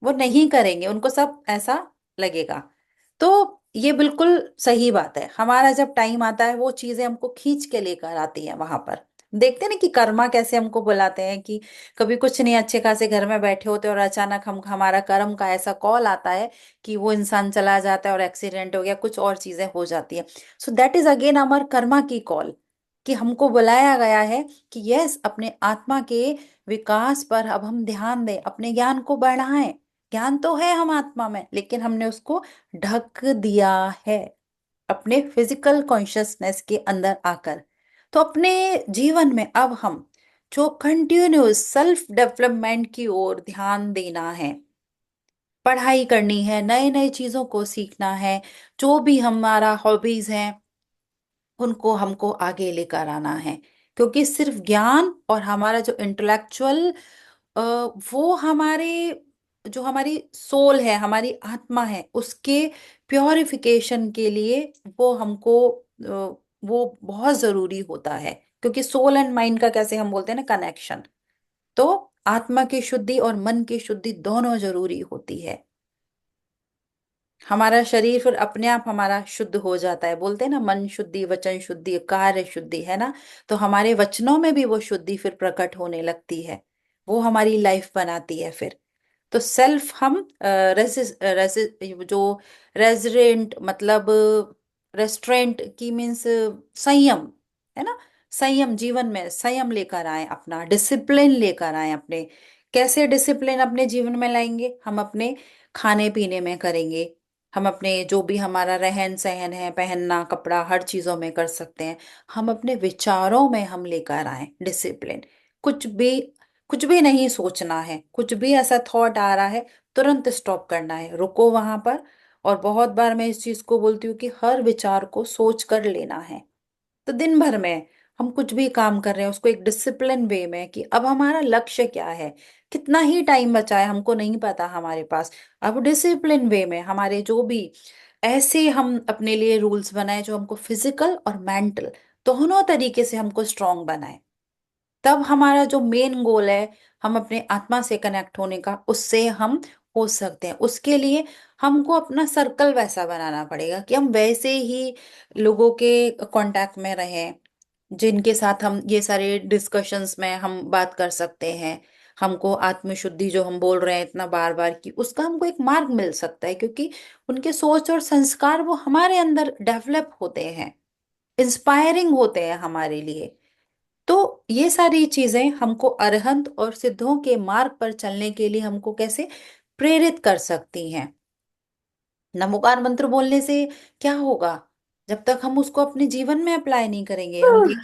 वो नहीं करेंगे, उनको सब ऐसा लगेगा। तो ये बिल्कुल सही बात है, हमारा जब टाइम आता है, वो चीजें हमको खींच के लेकर आती हैं वहां पर। देखते हैं ना कि कर्मा कैसे हमको बुलाते हैं, कि कभी कुछ नहीं, अच्छे खासे घर में बैठे होते हैं, और अचानक हम हमारा कर्म का ऐसा कॉल आता है कि वो इंसान चला जाता है, और एक्सीडेंट हो गया, कुछ और चीजें हो जाती है। सो दैट इज अगेन हमार कर्मा की कॉल, कि हमको बुलाया गया है कि यस, अपने आत्मा के विकास पर अब हम ध्यान दें, अपने ज्ञान को बढ़ाएं। ज्ञान तो है हम आत्मा में, लेकिन हमने उसको ढक दिया है अपने फिजिकल कॉन्शियसनेस के अंदर आकर। तो अपने जीवन में अब हम जो कंटिन्यूस सेल्फ डेवलपमेंट की ओर ध्यान देना है, पढ़ाई करनी है, नए नए चीजों को सीखना है, जो भी हमारा हॉबीज हैं, उनको हमको आगे लेकर आना है। क्योंकि सिर्फ ज्ञान और हमारा जो इंटेलेक्चुअल, वो हमारे, जो हमारी सोल है, हमारी आत्मा है, उसके प्योरिफिकेशन के लिए वो हमको वो बहुत जरूरी होता है। क्योंकि सोल एंड माइंड का, कैसे हम बोलते हैं ना, कनेक्शन। तो आत्मा की शुद्धि और मन की शुद्धि दोनों जरूरी होती है। हमारा शरीर फिर अपने आप हमारा शुद्ध हो जाता है। बोलते हैं ना, मन शुद्धि, वचन शुद्धि, कार्य शुद्धि, है ना। तो हमारे वचनों में भी वो शुद्धि फिर प्रकट होने लगती है, वो हमारी लाइफ बनाती है फिर। तो सेल्फ हम जो रेजिडेंट, मतलब रेस्ट्रेंट की मीन्स संयम, है ना। संयम, जीवन में संयम लेकर आए, अपना डिसिप्लिन लेकर आए अपने। कैसे डिसिप्लिन अपने जीवन में लाएंगे? हम अपने खाने पीने में करेंगे, हम अपने जो भी हमारा रहन सहन है, पहनना कपड़ा, हर चीजों में कर सकते हैं। हम अपने विचारों में हम लेकर आए डिसिप्लिन। कुछ भी कुछ भी नहीं सोचना है, कुछ भी ऐसा थॉट आ रहा है तुरंत स्टॉप करना है, रुको वहां पर। और बहुत बार मैं इस चीज को बोलती हूँ कि हर विचार को सोच कर लेना है। तो दिन भर में हम कुछ भी काम कर रहे हैं उसको एक डिसिप्लिन वे में, कि अब हमारा लक्ष्य क्या है, कितना ही टाइम बचा है हमको नहीं पता हमारे पास। अब डिसिप्लिन वे में हमारे जो भी ऐसे हम अपने लिए रूल्स बनाए जो हमको फिजिकल और मेंटल दोनों तरीके से हमको स्ट्रांग बनाए। तब हमारा जो मेन गोल है, हम अपने आत्मा से कनेक्ट होने का, उससे हम हो सकते हैं। उसके लिए हमको अपना सर्कल वैसा बनाना पड़ेगा कि हम वैसे ही लोगों के कांटेक्ट में रहें जिनके साथ हम ये सारे डिस्कशंस में हम बात कर सकते हैं। हमको आत्मशुद्धि जो हम बोल रहे हैं इतना बार बार की, उसका हमको एक मार्ग मिल सकता है, क्योंकि उनके सोच और संस्कार वो हमारे अंदर डेवलप होते हैं, इंस्पायरिंग होते हैं हमारे लिए। तो ये सारी चीजें हमको अरहंत और सिद्धों के मार्ग पर चलने के लिए हमको कैसे प्रेरित कर सकती हैं। नमोकार मंत्र बोलने से क्या होगा, जब तक हम उसको अपने जीवन में अप्लाई नहीं करेंगे, हम देख,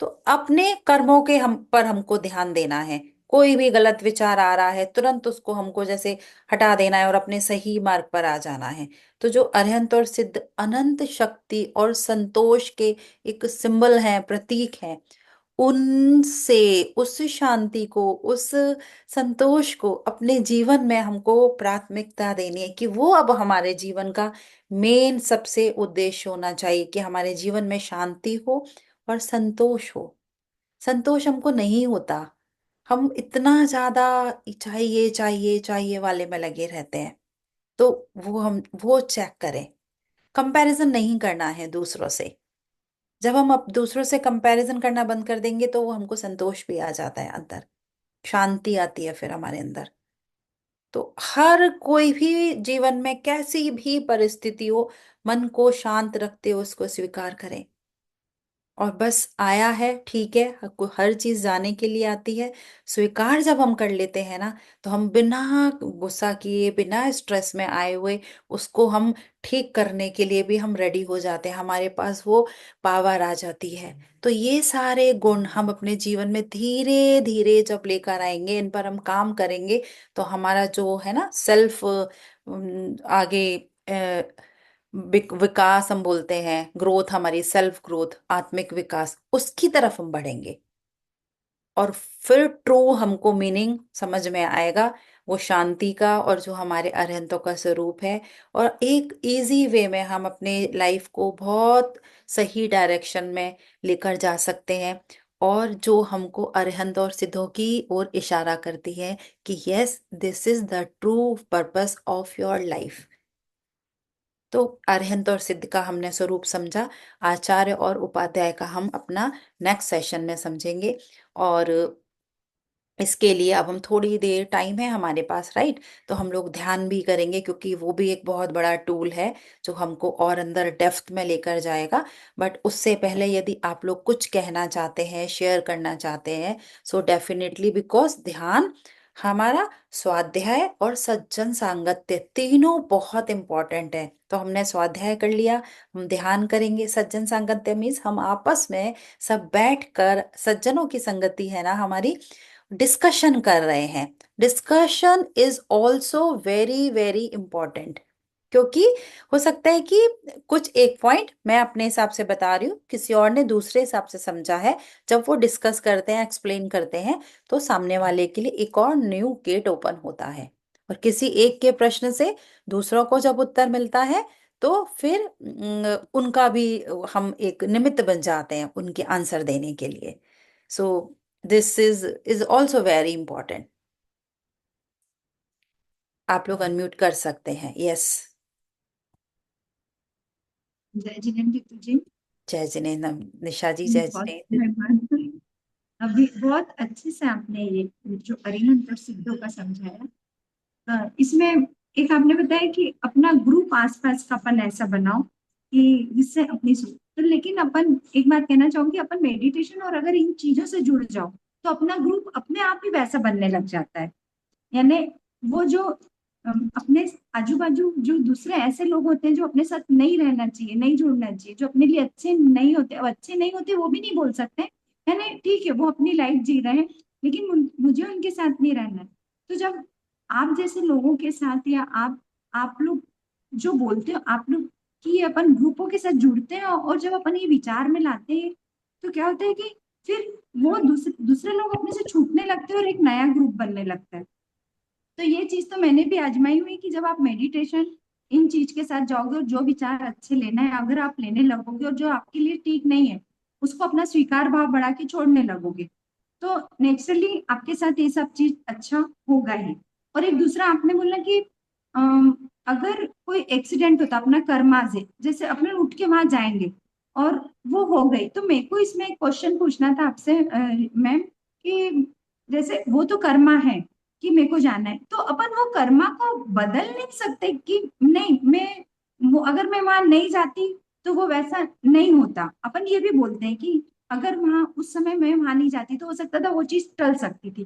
तो अपने कर्मों के हम पर हमको ध्यान देना है। कोई भी गलत विचार आ रहा है तुरंत उसको हमको जैसे हटा देना है और अपने सही मार्ग पर आ जाना है। तो जो अरहंत और सिद्ध अनंत शक्ति और संतोष के एक सिंबल है, प्रतीक है, उनसे उस शांति को, उस संतोष को अपने जीवन में हमको प्राथमिकता देनी है, कि वो अब हमारे जीवन का मेन सबसे उद्देश्य होना चाहिए, कि हमारे जीवन में शांति हो और संतोष हो। संतोष हमको नहीं होता, हम इतना ज्यादा चाहिए चाहिए चाहिए वाले में लगे रहते हैं। तो वो चेक करें, कंपैरिजन नहीं करना है दूसरों से। जब हम अब दूसरों से कंपैरिजन करना बंद कर देंगे तो वो हमको संतोष भी आ जाता है अंदर, शांति आती है फिर हमारे अंदर। तो हर कोई भी जीवन में कैसी भी परिस्थिति हो, मन को शांत रखते हुए उसको स्वीकार करें। और बस आया है ठीक है, हर चीज जाने के लिए आती है। स्वीकार जब हम कर लेते हैं ना, तो हम बिना गुस्सा किए, बिना स्ट्रेस में आए हुए उसको हम ठीक करने के लिए भी हम रेडी हो जाते हैं, हमारे पास वो पावर आ जाती है। तो ये सारे गुण हम अपने जीवन में धीरे धीरे जब लेकर आएंगे, इन पर हम काम करेंगे, तो हमारा जो है ना सेल्फ आगे विकास हम बोलते हैं, ग्रोथ, हमारी सेल्फ ग्रोथ, आत्मिक विकास, उसकी तरफ हम बढ़ेंगे। और फिर ट्रू हमको मीनिंग समझ में आएगा वो शांति का, और जो हमारे अरहंतों का स्वरूप है। और एक इजी वे में हम अपने लाइफ को बहुत सही डायरेक्शन में लेकर जा सकते हैं, और जो हमको अरहंत और सिद्धों की ओर इशारा करती है कि yes, this is the true purpose of your life. तो अरहंत और सिद्ध का हमने स्वरूप समझा, आचार्य और उपाध्याय का हम अपना नेक्स्ट सेशन में समझेंगे। और इसके लिए अब हम थोड़ी देर टाइम है हमारे पास, राइट? तो हम लोग ध्यान भी करेंगे, क्योंकि वो भी एक बहुत बड़ा टूल है जो हमको और अंदर डेप्थ में लेकर जाएगा। बट उससे पहले यदि आप लोग कुछ कहना चाहते हैं, शेयर करना चाहते हैं, सो डेफिनेटली, बिकॉज ध्यान हमारा, स्वाध्याय और सज्जन सांगत्य तीनों बहुत इंपॉर्टेंट है। तो हमने स्वाध्याय कर लिया, हम ध्यान करेंगे। सज्जन सांगत्य मीन्स हम आपस में सब बैठकर, सज्जनों की संगति है ना हमारी, डिस्कशन कर रहे हैं। Discussion is also very very important, क्योंकि हो सकता है कि कुछ एक पॉइंट मैं अपने हिसाब से बता रही हूँ, किसी और ने दूसरे हिसाब से समझा है। जब वो डिस्कस करते हैं, एक्सप्लेन करते हैं, तो सामने वाले के लिए एक और न्यू गेट ओपन होता है। और किसी एक के प्रश्न से दूसरों को जब उत्तर मिलता है, तो फिर उनका भी हम एक निमित्त बन जाते हैं उनके आंसर देने के लिए। So this is also very important. आप लोग अनम्यूट कर सकते हैं, यस। जय जिनेन्द्र जी। जय जिनेन्द्र। निशा जी, जय बहुत जिनेन्द्र। धन्यवाद। अभी बहुत अच्छे से आपने ये जो अरिहंत और सिद्धों का समझाया। इसमें एक आपने बताया कि अपना ग्रुप आसपास का अपन ऐसा बनाओ कि जिससे अपनी सोच, तो लेकिन अपन एक बात कहना चाहूंगी, अपन मेडिटेशन और अगर इन चीजों से जुड़ जाओ तो अपना ग्रुप अपने आप ही वैसा बनने लग जाता है। यानी वो जो अपने आजू बाजू जो दूसरे ऐसे लोग होते हैं जो अपने साथ नहीं रहना चाहिए, नहीं जुड़ना चाहिए, जो अपने लिए अच्छे नहीं होते, अब अच्छे नहीं होते वो भी नहीं बोल सकते, है ना, ठीक है वो अपनी लाइफ जी रहे हैं, लेकिन मुझे उनके साथ नहीं रहना है। तो जब आप जैसे लोगों के साथ, या आप लोग जो बोलते हो आप लोग कि अपन ग्रुपों के साथ जुड़ते हैं, और जब अपन ये विचार में लाते हैं, तो क्या होता है कि फिर वो दूसरे दूसरे लोग अपने से छूटने लगते हैं और एक नया ग्रुप बनने लगता है। तो ये चीज तो मैंने भी आजमाई हुई कि जब आप मेडिटेशन इन चीज के साथ जाओगे, और जो विचार अच्छे लेना है अगर आप लेने लगोगे, और जो आपके लिए ठीक नहीं है उसको अपना स्वीकार भाव बढ़ा के छोड़ने लगोगे, तो नेचुरली आपके साथ ये सब चीज अच्छा होगा ही। और एक दूसरा आपने बोला कि अगर कोई एक्सीडेंट होता अपना कर्मा से, जैसे अपने उठ के वहां जाएंगे और वो हो गई, तो मेरे को इसमें एक क्वेश्चन पूछना था आपसे मैम, कि जैसे वो तो कर्मा है कि मेरे को जाना है, तो अपन वो कर्मा को बदल नहीं सकते कि नहीं मैं वो अगर मैं वहां नहीं जाती तो वो वैसा नहीं होता। अपन ये भी बोलते हैं कि अगर वहां उस समय मैं वहां नहीं जाती तो हो सकता था वो चीज टल सकती थी।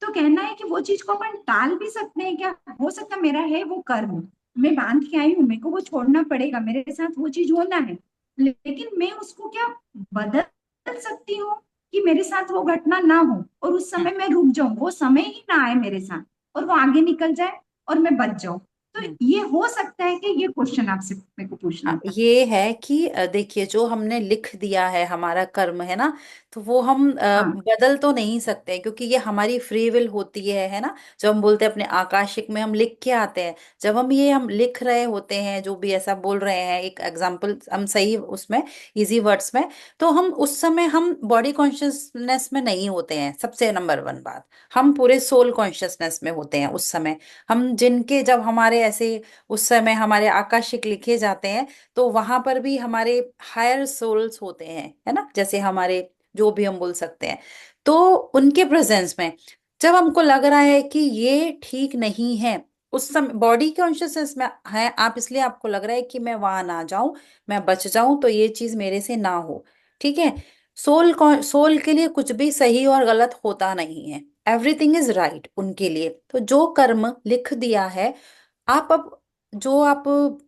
तो कहना है कि वो चीज को अपन टाल भी सकते हैं क्या? हो सकता मेरा है वो कर्म, मैं बांध के आई हूँ, मेरे को वो छोड़ना पड़ेगा, मेरे साथ वो चीज होना है, लेकिन मैं उसको क्या बदल सकती हूँ कि मेरे साथ वो घटना ना हो और उस समय मैं रुक जाऊं, वो समय ही ना आए मेरे साथ, और वो आगे निकल जाए और मैं बच जाऊं। तो हम्म। ये हो सकता है कि ये क्वेश्चन आपसे मेरे को पूछना था। ये है कि देखिए जो हमने लिख दिया है हमारा कर्म है ना, तो वो हम हाँ। बदल तो नहीं सकते, क्योंकि ये हमारी फ्री विल होती है ना। जो हम बोलते हैं अपने आकाशिक में हम लिख के आते हैं, जब हम लिख रहे होते हैं जो भी ऐसा बोल रहे हैं, एक एग्जांपल हम सही उसमें इजी वर्ड्स में, तो हम उस समय हम बॉडी कॉन्शियसनेस में नहीं होते हैं। सबसे नंबर वन बात, हम पूरे सोल कॉन्शियसनेस में होते हैं उस समय। हम जिनके जब हमारे ऐसे उस समय हमारे आकाशिक लिखे जाते हैं, तो वहां पर भी हमारे हायर सोल्स होते हैं, है ना, जैसे हमारे जो भी हम बोल सकते हैं। तो उनके प्रेजेंस में जब हमको लग रहा है कि ये ठीक नहीं है, उस समय बॉडी कॉन्शियसनेस में है आप, इसलिए आपको लग रहा है कि मैं वहां ना जाऊं, मैं बच जाऊं, तो ये चीज मेरे से ना हो। ठीक है। सोल के लिए कुछ भी सही और गलत होता नहीं है, एवरीथिंग इज राइट उनके लिए। तो जो कर्म लिख दिया है, आप अब जो आप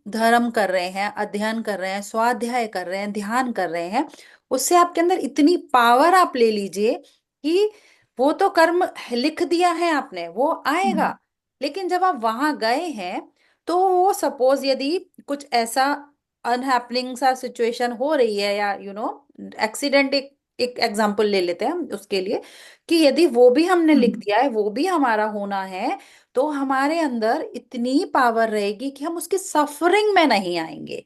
धर्म कर रहे हैं, अध्ययन कर रहे हैं, स्वाध्याय कर रहे हैं, ध्यान कर रहे हैं, उससे आपके अंदर इतनी पावर आप ले लीजिए कि वो तो कर्म लिख दिया है आपने, वो आएगा। हम्म। लेकिन जब आप वहां गए हैं, तो वो सपोज यदि कुछ ऐसा अनहैपनिंग सा सिचुएशन हो रही है, या एक्सीडेंट, एक एक एग्जांपल ले लेते हैं हम उसके लिए, कि यदि वो भी हमने लिख हम्म। दिया है, वो भी हमारा होना है, तो हमारे अंदर इतनी पावर रहेगी कि हम उसकी सफरिंग में नहीं आएंगे।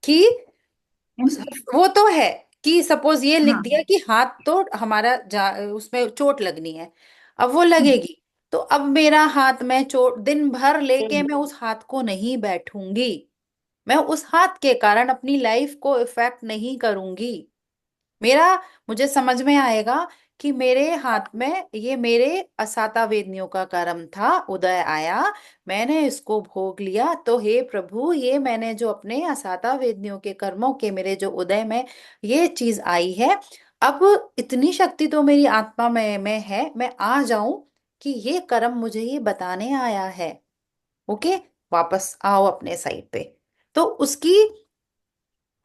कि वो तो है कि सपोज ये लिख हाँ। दिया कि हाथ तो हमारा उसमें चोट लगनी है, अब वो हम्म। लगेगी, तो अब मेरा हाथ में चोट दिन भर लेके मैं उस हाथ को नहीं बैठूंगी, मैं उस हाथ के कारण अपनी लाइफ को इफेक्ट नहीं करूंगी। मेरा मुझे समझ में आएगा कि मेरे हाथ में ये मेरे असाता वेदनियों का कर्म था, उदय आया, मैंने इसको भोग लिया, तो हे प्रभु, ये मैंने जो अपने असाता वेदनियों के कर्मों के मेरे जो उदय में ये चीज आई है, अब इतनी शक्ति तो मेरी आत्मा में है, मैं आ जाऊं कि ये कर्म मुझे ये बताने आया है। ओके, वापस आओ अपने साइड पे। तो उसकी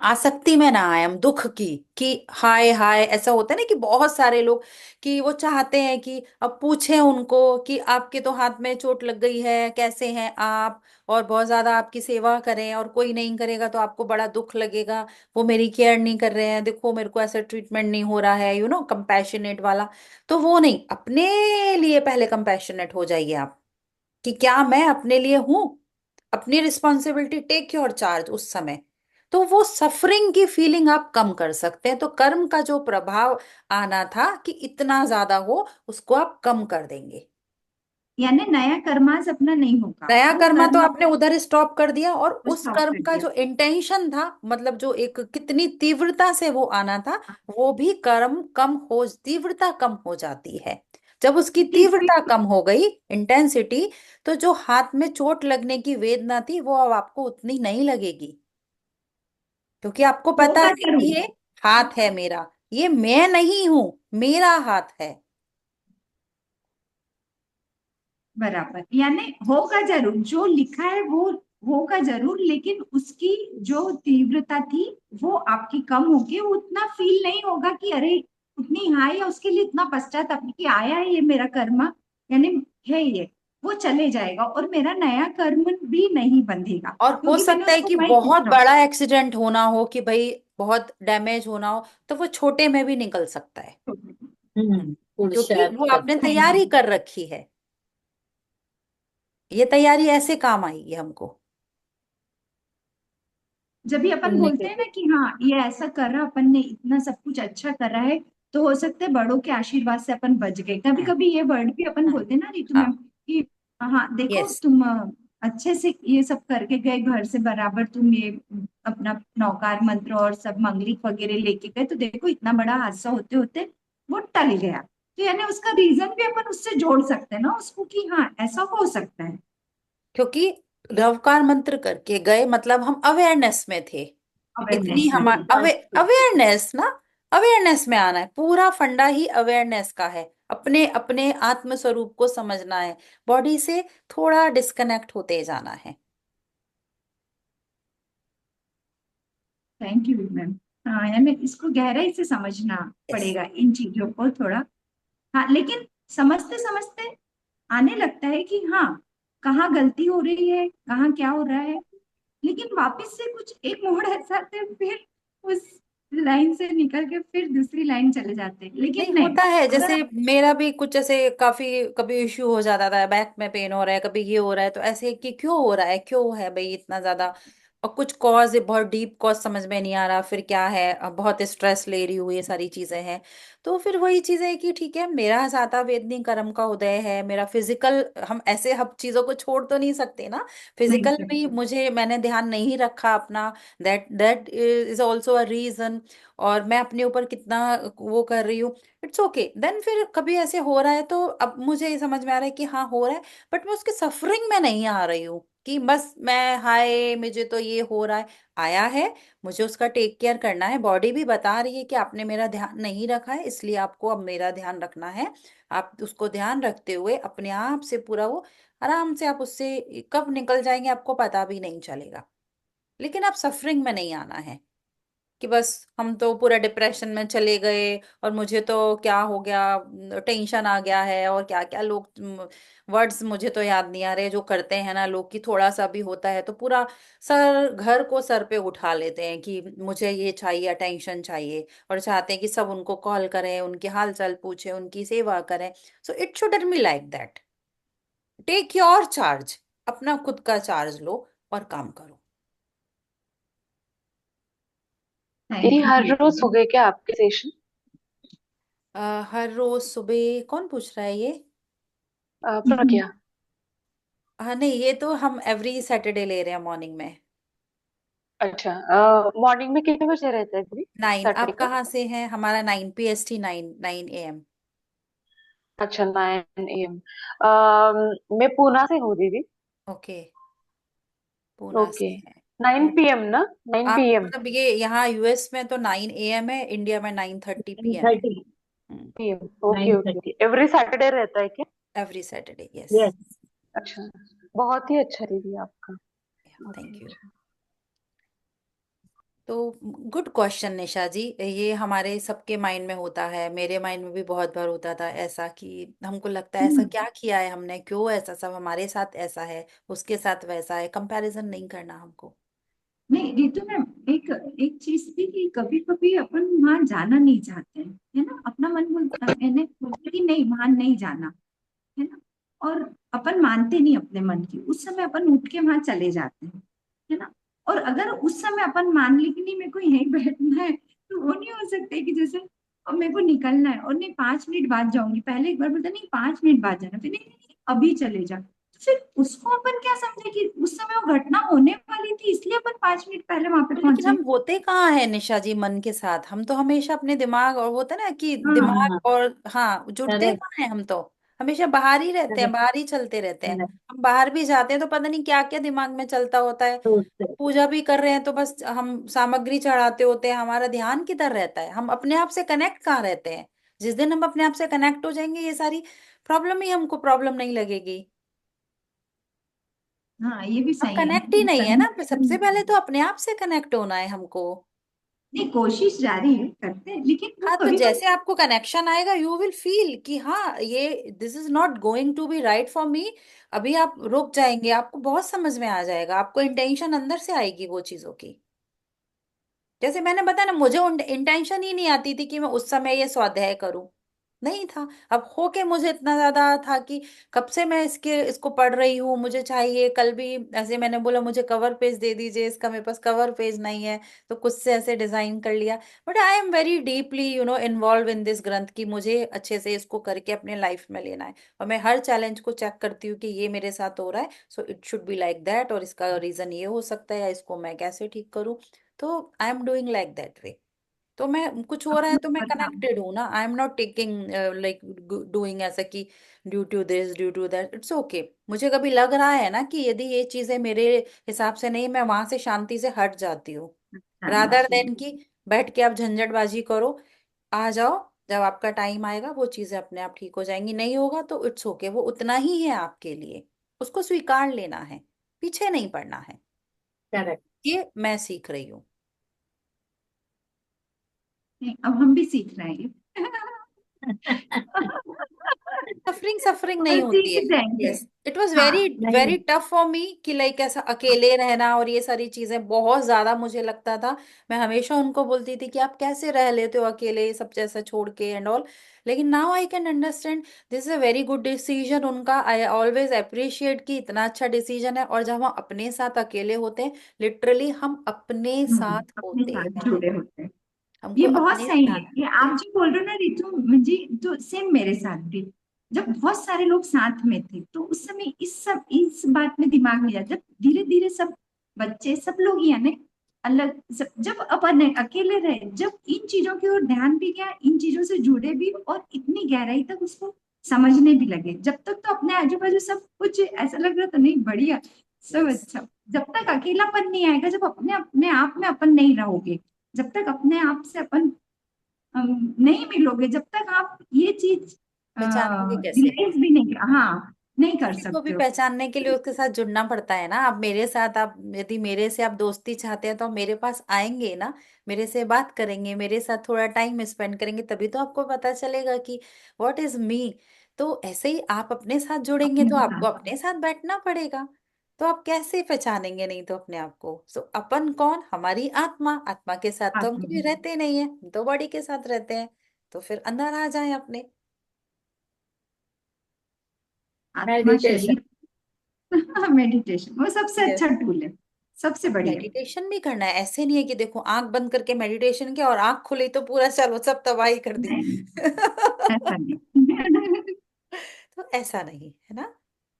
आसक्ति में ना आए हम, दुख की, कि हाय हाय ऐसा होता है ना कि बहुत सारे लोग कि वो चाहते हैं कि अब पूछें उनको कि आपके तो हाथ में चोट लग गई है, कैसे हैं आप, और बहुत ज्यादा आपकी सेवा करें, और कोई नहीं करेगा तो आपको बड़ा दुख लगेगा, वो मेरी केयर नहीं कर रहे हैं, देखो मेरे को ऐसा ट्रीटमेंट नहीं हो रहा है, कंपैशनेट वाला। तो वो नहीं, अपने लिए पहले कंपैशनेट हो जाइए आप, कि क्या मैं अपने लिए हूं, अपनी रिस्पॉन्सिबिलिटी, टेक योर चार्ज उस समय। तो वो सफरिंग की फीलिंग आप कम कर सकते हैं, तो कर्म का जो प्रभाव आना था कि इतना ज्यादा हो, उसको आप कम कर देंगे। यानी नया कर्मास अपना नहीं होगा, नया वो कर्मा तो कर्म आपने उधर स्टॉप कर दिया, और उस स्टॉप कर्म कर का दिया। जो इंटेंशन था, मतलब जो एक कितनी तीव्रता से वो आना था, वो भी कर्म कम हो, तीव्रता कम हो जाती है। जब उसकी क्योंकि इसमें तीव्रता कम हो गई, इंटेंसिटी, तो जो हाथ में चोट लगने की वेदना थी वो अब आपको उतनी नहीं लगेगी, क्योंकि आपको पता होगा है कि जरूर। ये हाथ है मेरा, ये मैं नहीं हूं, मेरा हाथ है। बराबर, यानी होगा जरूर, जो लिखा है वो होगा जरूर, लेकिन उसकी जो तीव्रता थी वो आपकी कम होगी, वो उतना फील नहीं होगा कि अरे उतनी हाय या उसके लिए इतना पश्चाताप नहीं कि आया है ये मेरा कर्म, यानी है ये, वो चले जाएगा और मेरा नया कर्म भी नहीं बंधेगा, और हो क्योंकि मैंने सकता है उसको कि वही बहुत पूछा। बड़ा एक्सीडेंट होना हो, कि भाई बहुत डैमेज होना हो, तो वो छोटे में भी निकल सकता है, क्योंकि पुरुषार्थ वो आपने करके। तैयारी कर रखी है। ये तैयारी ऐसे काम आएगी हमको। जब भी अपन सुनने के बोलते हैं ना लिए। कि हाँ ये ऐसा कर रहा, अपन ने इतना सब कुछ अच्छा कर रहा है, तो हो सकता है बड़ों के आशीर्वाद से अपन बच गए। कभी हम्म। कभी ये वर्ड भी अपन हम्म। बोलते हैं ना ऋतु हाँ। मैम कि हाँ देखो यस। तुम अच्छे से ये सब करके गए घर से, बराबर तुम ये अपना नौकार मंत्र और सब मंगलिक वगैरह लेके गए, तो देखो इतना बड़ा हादसा होते होते वो टल गया। तो यानी उसका रीजन भी अपन उससे जोड़ सकते हैं ना उसको, कि हाँ ऐसा हो सकता है। क्योंकि रवकार मंत्र करके गए, मतलब हम अवेयरनेस में थे। इतनी अवेयरनेस में हम थे। अवेयरनेस ना, अवेयरनेस में आना है। पूरा फंडा ही अवेयरनेस का है, अपने अपने आत्म स्वरूप को समझना है, बॉडी से थोड़ा डिस्कनेक्ट होते जाना है। Thank you ma'am. हाँ यानी इसको गहराई से समझना यस। पड़ेगा इन चीजों को थोड़ा। हाँ लेकिन समझते समझते आने लगता है कि हाँ कहाँ गलती हो रही है, कहाँ क्या हो रहा है, लेकिन वापस से कुछ एक मोड़ ऐसा आता है, फिर उस लाइन से निकल के फिर दूसरी लाइन चले जाते हैं, नहीं, लेकिन नहीं। होता है, अगर जैसे आप मेरा भी कुछ ऐसे काफी कभी इश्यू हो जाता था, बैक में पेन हो रहा है, कभी ये हो रहा है, तो ऐसे कि क्यों हो रहा है, क्यों है भाई इतना ज्यादा। और कुछ कॉज, बहुत डीप कॉज समझ में नहीं आ रहा, फिर क्या है, अब बहुत स्ट्रेस ले रही हूँ, ये सारी चीजें हैं। तो फिर वही चीजें है कि ठीक है, मेरा जाता वेदनी कर्म का उदय है, मेरा फिजिकल, हम ऐसे हब चीजों को छोड़ तो नहीं सकते ना। नहीं फिजिकल भी सकते। मुझे, मैंने ध्यान नहीं रखा अपना, that is also a reason. और मैं अपने ऊपर कितना वो कर रही हूँ, इट्स ओके देन। फिर कभी ऐसे हो रहा है तो अब मुझे ये समझ में आ रहा है कि हाँ हो रहा है, बट मैं उसके सफरिंग में नहीं आ रही हूँ कि बस मैं, हाय मुझे तो ये हो रहा है। आया है, मुझे उसका टेक केयर करना है, बॉडी भी बता रही है कि आपने मेरा ध्यान नहीं रखा है, इसलिए आपको अब मेरा ध्यान रखना है। आप उसको ध्यान रखते हुए अपने आप से पूरा वो, आराम से आप उससे कब निकल जाएंगे आपको पता भी नहीं चलेगा। लेकिन आप सफरिंग में नहीं आना है कि बस हम तो पूरा डिप्रेशन में चले गए, और मुझे तो क्या हो गया, टेंशन आ गया है, और क्या क्या लोग वर्ड्स मुझे तो याद नहीं आ रहे जो करते हैं ना लोग, कि थोड़ा सा भी होता है तो पूरा सर, घर को सर पे उठा लेते हैं कि मुझे ये चाहिए, अटेंशन चाहिए, और चाहते हैं कि सब उनको कॉल करें, उनके हाल चाल पूछें, उनकी सेवा करें। So it shouldn't be like that. Take your charge, अपना खुद का चार्ज लो और काम करो। दीदी थैंक हर यू। रोज हो गए क्या आपके सेशन? हर रोज सुबह कौन पूछ रहा है ये? प्रज्ञा। हाँ नहीं, ये तो हम एवरी सैटरडे ले रहे हैं मॉर्निंग में। अच्छा, मॉर्निंग में कितने बजे रहता है दीदी? 9। सैटरडे आप का? कहाँ से हैं? हमारा 9 PST, 9 AM। अच्छा, 9 AM। मैं पूना से हूँ दीदी। Okay, Poona okay. से हैं। 9 PM ना? नाइन आप पी एम मतलब ये यहाँ US में तो 9 AM है, इंडिया में 9:30 PM है। 9:30 PM। Okay 9:30। Okay, every Saturday रहता है क्या? Every Saturday, yes. अच्छा, बहुत ही अच्छा दीदी आपका। बहुत ही थैंक यू। अच्छा। तो गुड क्वेश्चन निशा जी, ये हमारे सबके माइंड में होता है, मेरे माइंड में भी बहुत बार होता था ऐसा, कि हमको लगता है ऐसा हम्म। क्या किया है हमने, क्यों ऐसा, सब हमारे साथ ऐसा है, उसके साथ वैसा है, कंपैरिजन नहीं करना हमको। नहीं रितु मैम, एक एक चीज थी कि कभी कभी अपन वहां जाना नहीं चाहते हैं, है ना, अपना मन बोलता, मैंने बोलता कि नहीं वहां नहीं जाना, है ना, और अपन मानते नहीं अपने मन की, उस समय अपन उठ के वहां चले जाते हैं, है ना। और अगर उस समय अपन मान ली कि नहीं मेरे को यहीं बैठना है, तो वो नहीं हो सकता है कि जैसे अब मेरे को निकलना है और नहीं 5 मिनट बाद जाऊंगी, पहले एक बार बोलता नहीं 5 मिनट बाद जाना, फिर नहीं, नहीं, नहीं अभी चले जा, तो फिर उसको अपन क्या समझे कि उस समय वो घटना होने वाली थी, इसलिए अपन 5 मिनट पहले वहां पे तो लेकिन पहुंचे। हम होते कहाँ हैं निशा जी मन के साथ, हम तो हमेशा अपने दिमाग, और होता है ना कि हाँ। दिमाग और हाँ जुड़ते कहाँ हैं, हम तो हमेशा बाहर ही रहते हैं, बाहर ही चलते रहते हैं। हम बाहर भी जाते हैं तो पता नहीं क्या क्या दिमाग में चलता होता है। पूजा भी कर रहे हैं तो बस हम सामग्री चढ़ाते होते हैं, हमारा ध्यान किधर रहता है, हम अपने आप से कनेक्ट कहाँ रहते हैं। जिस दिन हम अपने आप से कनेक्ट हो जाएंगे, ये सारी प्रॉब्लम ही हमको प्रॉब्लम नहीं लगेगी। हाँ ये भी हम सही है कनेक्ट ही नहीं है ना, कनेक्शन। सबसे पहले तो अपने आप से कनेक्ट होना है हमको। नहीं, कोशिश जारी है, करते हैं, लेकिन वो हाँ, तो कभी जैसे कभी। आपको कनेक्शन आएगा यू विल फील कि हाँ ये this is not going to be right for me. अभी आप रुक जाएंगे, आपको बहुत समझ में आ जाएगा, आपको इंटेंशन अंदर से आएगी वो चीजों की। जैसे मैंने बताया ना, मुझे इंटेंशन ही नहीं आती थी कि मैं उस समय ये स्वाध्याय करूं, नहीं था। अब होके मुझे इतना ज्यादा था कि कब से मैं इसको पढ़ रही हूँ, मुझे चाहिए। कल भी ऐसे मैंने बोला मुझे कवर पेज दे दीजिए इसका, मेरे पास कवर पेज नहीं है, तो कुछ से ऐसे डिजाइन कर लिया। But I am very deeply involve in this ग्रंथ की, मुझे अच्छे से इसको करके अपने लाइफ में लेना है। और मैं हर चैलेंज को चेक करती हूँ कि ये मेरे साथ हो रहा है, so it should be like that, और इसका रीजन ये हो सकता है, या इसको मैं कैसे ठीक करूँ। तो I am doing like that way. तो मैं कुछ हो रहा है अपना तो मैं बताओ। कनेक्टेड हूँ ना, I am not taking like doing ऐसा कि due to this due to that, it's okay. मुझे कभी लग रहा है ना कि यदि ये चीजें मेरे हिसाब से नहीं, मैं वहां से शांति से हट जाती हूँ। रादर शाबाश। देन कि बैठ के आप झंझटबाजी करो। आ जाओ, जब आपका टाइम आएगा वो चीजें अपने आप ठीक हो जाएंगी, नहीं होगा तो इट्स ओके, वो उतना ही है आपके लिए, उसको स्वीकार लेना है, पीछे नहीं पड़ना है। करेक्ट। ये मैं सीख रही हूँ। नहीं, अब हम भी सीख रहे हैं। सफरिंग सफरिंग और नहीं होती सीख है। जाएंगे। यस, इट वाज हाँ, वेरी नहीं। वेरी टफ फॉर मी कि लाइक ऐसा अकेले रहना और ये सारी चीजें बहुत ज्यादा मुझे लगता था। मैं हमेशा उनको बोलती थी कि आप कैसे रह लेते हो अकेले, सब जैसा छोड़ के एंड ऑल। लेकिन now I can understand this is a very good decision उनका। आई ऑलवेज अप्रिशिएट कि इतना अच्छा डिसीजन है। और जब हम अपने साथ अकेले होते हैं, लिटरली हम अपने साथ अपने होते साथ हैं, जुड़े होते हैं। हमको ये बहुत अपने सही साथ है, ये होते आप हैं। जो बोल रहे हो ना रितु, मुझे तो सेम मेरे साथ भी। जब बहुत सारे लोग साथ में थे तो उस समय इस बात में दिमाग में आया, जब धीरे धीरे सब बच्चे सब लोग ही आने अलग, जब अपन अकेले रहे, जब इन चीजों की ओर ध्यान भी गया, इन चीजों से जुड़े भी और इतनी गहराई तक उसको समझने भी लगे। जब तक तो अपने आजू बाजू सब कुछ ऐसा लग रहा था, नहीं बढ़िया, सब यस, अच्छा। जब तक अकेलापन नहीं आएगा, जब अपने अपने आप में अपन नहीं रहोगे, जब तक अपने आप से अपन नहीं मिलोगे, जब तक आप ये चीज पहचानोगे कैसे? रियलाइज भी नहीं, हाँ, नहीं कर किसी को भी सकते हो। पहचानने के लिए उसके साथ जुड़ना पड़ता है ना। आप मेरे साथ, आप यदि मेरे से आप दोस्ती चाहते हैं तो आप मेरे पास आएंगे ना, मेरे से बात करेंगे, मेरे साथ थोड़ा टाइम स्पेंड करेंगे, तभी तो आपको पता चलेगा कि व्हाट इज मी। तो ऐसे ही आप अपने साथ जुड़ेंगे अपने तो आपको साथ अपने साथ बैठना पड़ेगा। तो आप कैसे पहचानेंगे नहीं तो अपने आप को? सो अपन कौन? हमारी आत्मा, आत्मा के साथ तो हम आत्मा, कभी रहते नहीं है, हम तो बॉडी के साथ रहते हैं। तो फिर अंदर आ जाए अपने। आत्मा मेडिटेशन। शरीर। मेडिटेशन वो सबसे अच्छा टूल है, सबसे बढ़िया। मेडिटेशन भी करना है, ऐसे नहीं है कि देखो आंख बंद करके मेडिटेशन किया और आंख खुली तो पूरा चलो सब तबाही कर दी। नहीं, ऐसा नहीं। तो ऐसा नहीं है ना।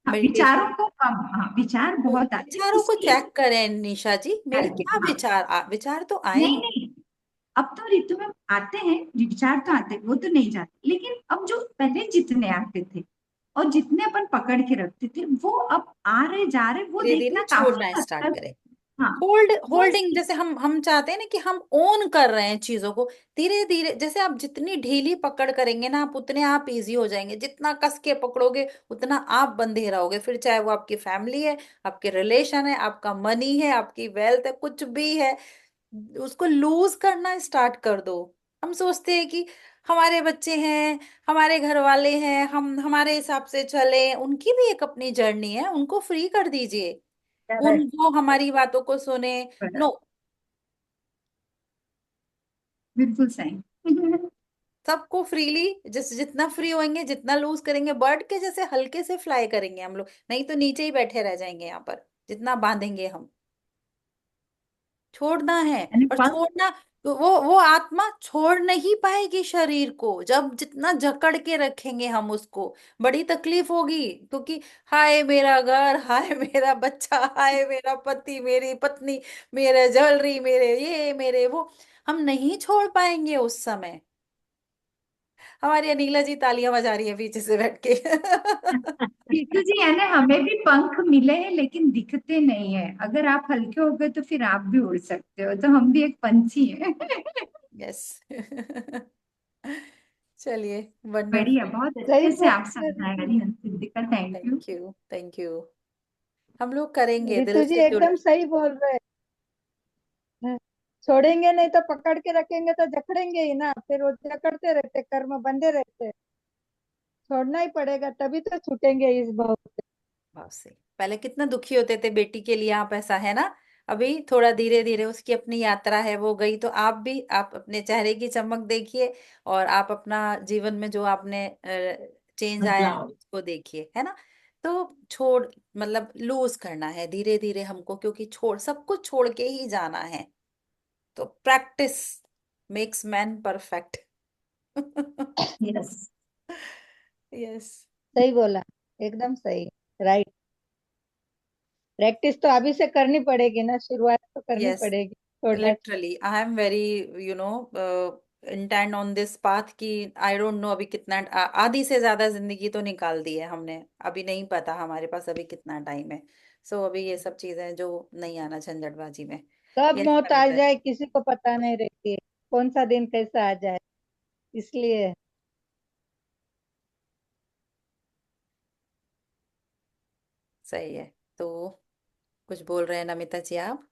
हाँ, विचारों मेडिटेशन, को कम, हाँ, विचार तो बहुत आते हैं विचारों को उसकी चेक करें निशा जी, मेरे करके, क्या हाँ। विचार विचार तो नहीं आएंगे। नहीं, अब तो ऋतु में आते हैं, विचार तो आते हैं, वो तो नहीं जाते, लेकिन अब जो पहले जितने आते थे और जितने अपन पकड़ के रखते थे, वो अब आ रहे जा रहे, वो धीरे धीरे देखना काफी छोड़ना हद स्टार्ट तक। करें। हाँ, वो होल्डिंग, जैसे हम चाहते हैं ना कि हम ओन कर रहे हैं चीजों को। धीरे धीरे, जैसे आप जितनी ढीली पकड़ करेंगे ना, आप उतने आप इजी हो जाएंगे। जितना कस के पकड़ोगे उतना आप बंधे रहोगे। फिर चाहे वो आपकी फैमिली है, आपके रिलेशन है, आपका मनी है, आपकी वेल्थ है, कुछ भी है, उसको लूज करना स्टार्ट कर दो। हम सोचते हैं कि हमारे बच्चे हैं, हमारे घर वाले हैं, हम हमारे हिसाब से चले, उनकी भी एक अपनी जर्नी है, उनको फ्री कर दीजिए, करेक्ट। उनको हमारी बातों को सुने। नो, बिल्कुल सही। सबको फ्रीली, जितना फ्री होंगे, जितना लूज करेंगे, बर्ड के जैसे हल्के से फ्लाई करेंगे हम लोग, नहीं तो नीचे ही बैठे रह जाएंगे यहाँ पर, जितना बांधेंगे हम। छोड़ना है। यानी और पंख। छोड़ना, वो आत्मा छोड़ नहीं पाएगी शरीर को, जब जितना जकड़ के रखेंगे हम उसको, बड़ी तकलीफ होगी। क्योंकि हाय मेरा घर, हाय मेरा बच्चा, हाय मेरा पति, मेरी पत्नी, मेरे ज्वेलरी, मेरे ये मेरे वो, हम नहीं छोड़ पाएंगे उस समय। हमारी अनीला जी तालियां बजा रही है पीछे से बैठ के। टीटू जी, है ना, हमें भी पंख मिले हैं लेकिन दिखते नहीं है। अगर आप हल्के हो गए तो फिर आप भी उड़ सकते हो, तो हम भी एक पंछी हैं। यस। चलिए, बढ़िया, वंडरफुल। बहुत सही अच्छे से बोल आप रहे समझाए ऋतु। हरिहर सिद्धि का, thank you. Thank you, thank you. हम लोग करेंगे, दिल ऋतु जी से जुड़े। एकदम सही बोल रहे हैं। छोड़ेंगे नहीं तो पकड़ के रखेंगे तो जकड़ेंगे ही ना, फिर वो जकड़ते रहते, कर्म बंधे रहते। छोड़ना ही पड़ेगा तभी तो छूटेंगे इस भाव से। भाव से। पहले कितना दुखी होते थे बेटी के लिए, आप ऐसा है ना। अभी थोड़ा धीरे धीरे उसकी अपनी यात्रा है वो गई, तो आप भी, आप अपने चेहरे की चमक देखिए, और आप अपना जीवन में जो आपने चेंज आया है बदलाव। उसको देखिए, है ना। तो छोड़, मतलब लूज करना है धीरे धीरे हमको, क्योंकि छोड़, सब कुछ छोड़ के ही जाना है। तो practice makes man perfect. Yes. Yes. सही बोला, एकदम सही, राइट। प्रैक्टिस तो अभी से करनी पड़ेगी ना, शुरुआत तो करनी यस, पड़ेगी छोड़ने से। Literally I am very, you know, intend on this path की। आई डोंट नो अभी कितना, आधी से ज्यादा जिंदगी तो निकाल दी है हमने, अभी नहीं पता हमारे पास अभी कितना टाइम है। सो अभी ये सब चीजें जो नहीं आना झंझटबाजी में। कब यस मौत आ नमिता जी। जाए किसी को पता नहीं रहती है, कौन सा दिन कैसा आ जाए, इसलिए। सही है। तो कुछ बोल रहे हैं नमिता जी आप?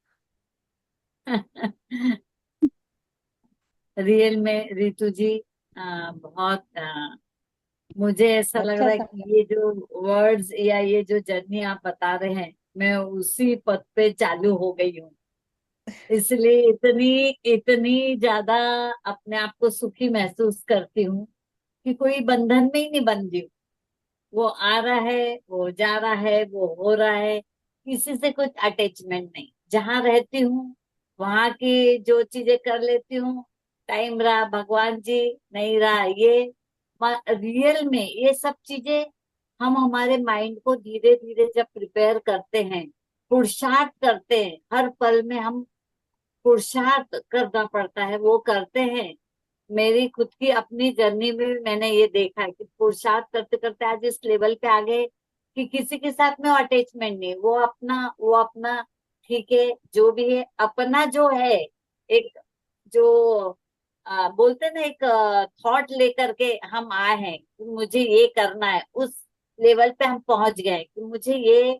रियल में रितु जी, बहुत मुझे ऐसा लग अच्छा रहा है समझा। कि ये जो वर्ड्स या ये जो जर्नी आप बता रहे हैं, मैं उसी पथ पे चालू हो गई हूँ। इसलिए इतनी इतनी ज्यादा अपने आप को सुखी महसूस करती हूँ कि कोई बंधन में ही नहीं बंधी हूँ। वो आ रहा है, वो जा रहा है, वो हो रहा है, किसी से कुछ अटैचमेंट नहीं। जहां रहती हूँ वहां की जो चीजें कर लेती हूँ। टाइम रहा भगवान जी, नहीं रहा ये। रियल में ये सब चीजें हम हमारे माइंड को धीरे धीरे जब प्रिपेयर करते हैं, पुरुषार्थ करते हैं, हर पल में हम पुरुषार्थ करना पड़ता है, वो करते हैं। मेरी खुद की अपनी जर्नी में भी मैंने ये देखा है कि पुरुषार्थ करते करते आज इस लेवल पे आ गए कि किसी के साथ में अटैचमेंट नहीं, वो अपना ठीक है, जो भी है अपना जो है। एक जो बोलते ना, एक थॉट लेकर के हम आए हैं कि मुझे ये करना है, उस लेवल पे हम पहुंच गए कि मुझे ये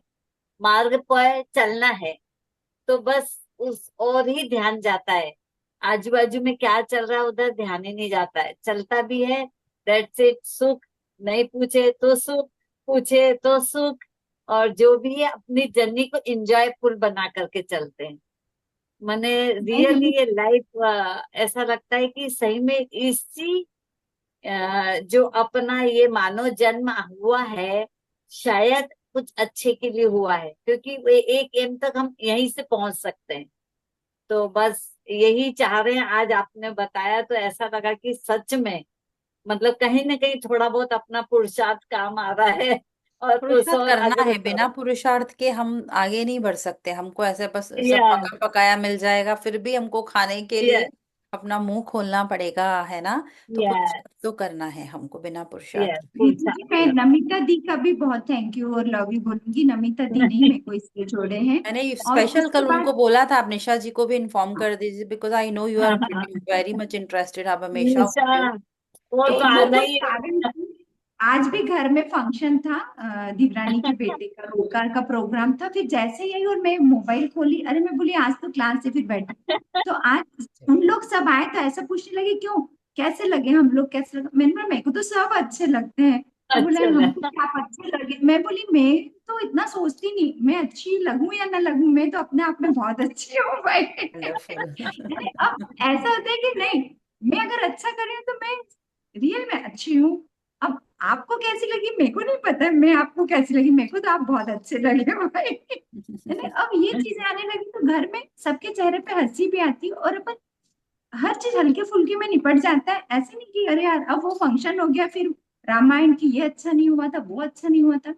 मार्ग पर चलना है। तो बस उस और ही ध्यान जाता है। आजू बाजू में क्या चल रहा है उधर ध्यान ही नहीं जाता है, चलता भी है। दैट्स इट, सुख। नहीं पूछे तो सुख, पूछे तो सुख। और जो भी है अपनी जर्नी को एंजॉयफुल बना करके चलते हैं। मैंने नहीं रियली नहीं। ये लाइफ ऐसा लगता है कि सही में इसी जो अपना ये मानव जन्म हुआ है, शायद कुछ अच्छे के लिए हुआ है, क्योंकि वे एक एम तक हम यहीं से पहुंच सकते हैं। तो बस यही चाह रहे हैं। आज आपने बताया तो ऐसा लगा कि सच में, मतलब कहीं ना कहीं थोड़ा बहुत अपना पुरुषार्थ काम आ रहा है। और कुछ पुरुषार्थ और करना अगर है, बिना पुरुषार्थ के हम आगे नहीं बढ़ सकते। हमको ऐसे बस सब या पका पकाया मिल जाएगा, फिर भी हमको खाने के या लिए अपना मुंह खोलना पड़ेगा, है ना। तो या पुरुषार्थ तो करना है हमको बिना पुरुषार्थ या के। रितु जी, मैं पुरुषार्थ। नमिता दी का भी बहुत थैंक यू और लव यू बोलूंगी। नमिता दी ने ही मेरे को इसलिए जोड़े हैं। मैंने और स्पेशल उसके कल उनको बाद बोला था, आप निशा जी को भी इन्फॉर्म कर दीजिए, because I know you are very much interested, आप हमेशा निशा, होते हो। वो तो तो वो आना तो ही है। कारण थी। आज भी घर में फंक्शन था, दिवरानी के बेटे का रोजगार का प्रोग्राम था। फिर जैसे ही आई और मैं मोबाइल खोली, अरे मैं बोली आज तो क्लास से फिर बैठी। तो आज उन लोग सब आए तो ऐसा पूछने लगे क्यों, कैसे लगे हम लोग, कैसे लगे। मैंने बोला मेरे को तो सब अच्छे लगते हैं। तो बोले अच्छा हमको लगा। क्या आप अच्छे लगे। मैं बोली मैं तो इतना सोचती नहीं, मैं अच्छी लगूं या ना लगूं, मैं तो अपने आप में बहुत अच्छी हूँ भाई। वंडरफुल। यानी अब ऐसा होता है कि नहीं, मैं अगर अच्छा कर रही हूँ तो मैं रियल में अच्छी हूँ। अब आपको कैसी लगी मेरे को नहीं पता, मैं आपको कैसी लगी, मेरे को तो आप बहुत अच्छे लगे हो भाई। है ना। अब ये चीजें आने लगी तो घर में सबके चेहरे पे हंसी भी आती है, और अपन हर चीज हल्के फुल्के में निपट जाता है। ऐसे नहीं कि अरे यार अब वो फंक्शन हो गया फिर रामायण की ये अच्छा नहीं हुआ था, वो अच्छा नहीं हुआ था।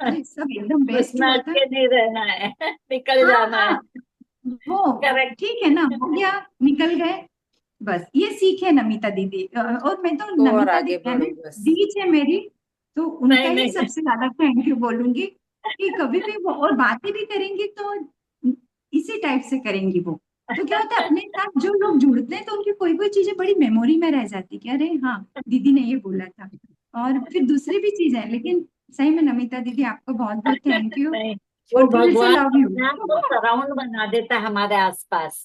अरे सब एकदम बेस्ट उसमें हुआ था। अटके नहीं रहना है, निकल हाँ जाना है। हाँ, वो करेक्ट। ठीक है ना, हो गया, निकल गए। बस ये सीख है नमिता दीदी। और मैं तो तो और नमिता दी आगे कहने बढ़ो बस। बीच है मेरी, तो उनका नहीं ही नहीं। सबसे ज्यादा थैंक यू बोलूंगी कि कभी भी वो और बातें भी करेंगी तो इसी टाइप से करेंगी वो। तो क्या होता है अपने साथ जो लोग जुड़ते हैं तो उनकी कोई कोई चीजें बड़ी मेमोरी में रह जाती है कि अरे हाँ दीदी ने ये बोला था। और फिर दूसरी भी चीजें हैं, लेकिन सही में नमिता दीदी आपको बहुत बहुत थैंक यू नहीं, और वो दिल से भगवान लव यू। अपने आप को सराउंड बना देता है हमारे आसपास।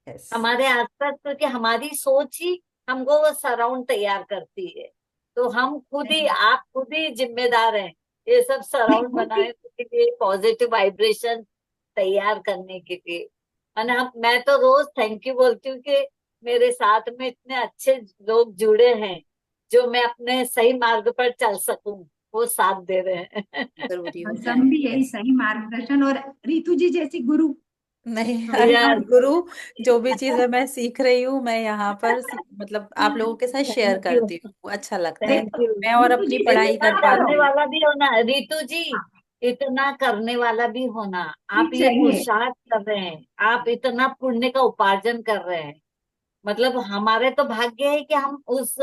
यस। हमारे आसपास, क्योंकि हमारी सोच ही हमको वो सराउंड तैयार करती है। तो हम खुद ही, सही। आप खुद ही जिम्मेदार हैं ये सब नहीं सराउंड वो भी बनाने के लिए, पॉजिटिव वाइब्रेशन तैयार करने के लिए। और हम, मैं तो रोज थैंक यू बोलती हूँ कि मेरे साथ में इतने अच्छे लोग जुड़े हैं, जो मैं अपने सही मार्ग पर चल सकूं, वो साथ दे रहे हैं। जरूरी बस होता हम है। भी यही यस। सही मार्गदर्शन, और रितु जी जैसी गुरु नहीं, अरे हमेशा। यार गुरु, जो भी चीजें मैं सीख रही हूँ मैं यहाँ पर मतलब आप लोगों के साथ शेयर थैंक यू। करती हूँ, अच्छा लगता है। Thank you. मैं और रितु अपनी जी भी पढ़ाई इतना कर इतना पाती करने करो। हूँ। वाला भी होना रितु जी, इतना करने वाला भी होना। भी आप ये चाहिए। पुरुषार्थ कर रहे हैं, आप इतना पुण्य का उपार्जन कर रहे हैं। मतलब हमारे तो भाग्य है कि हम उस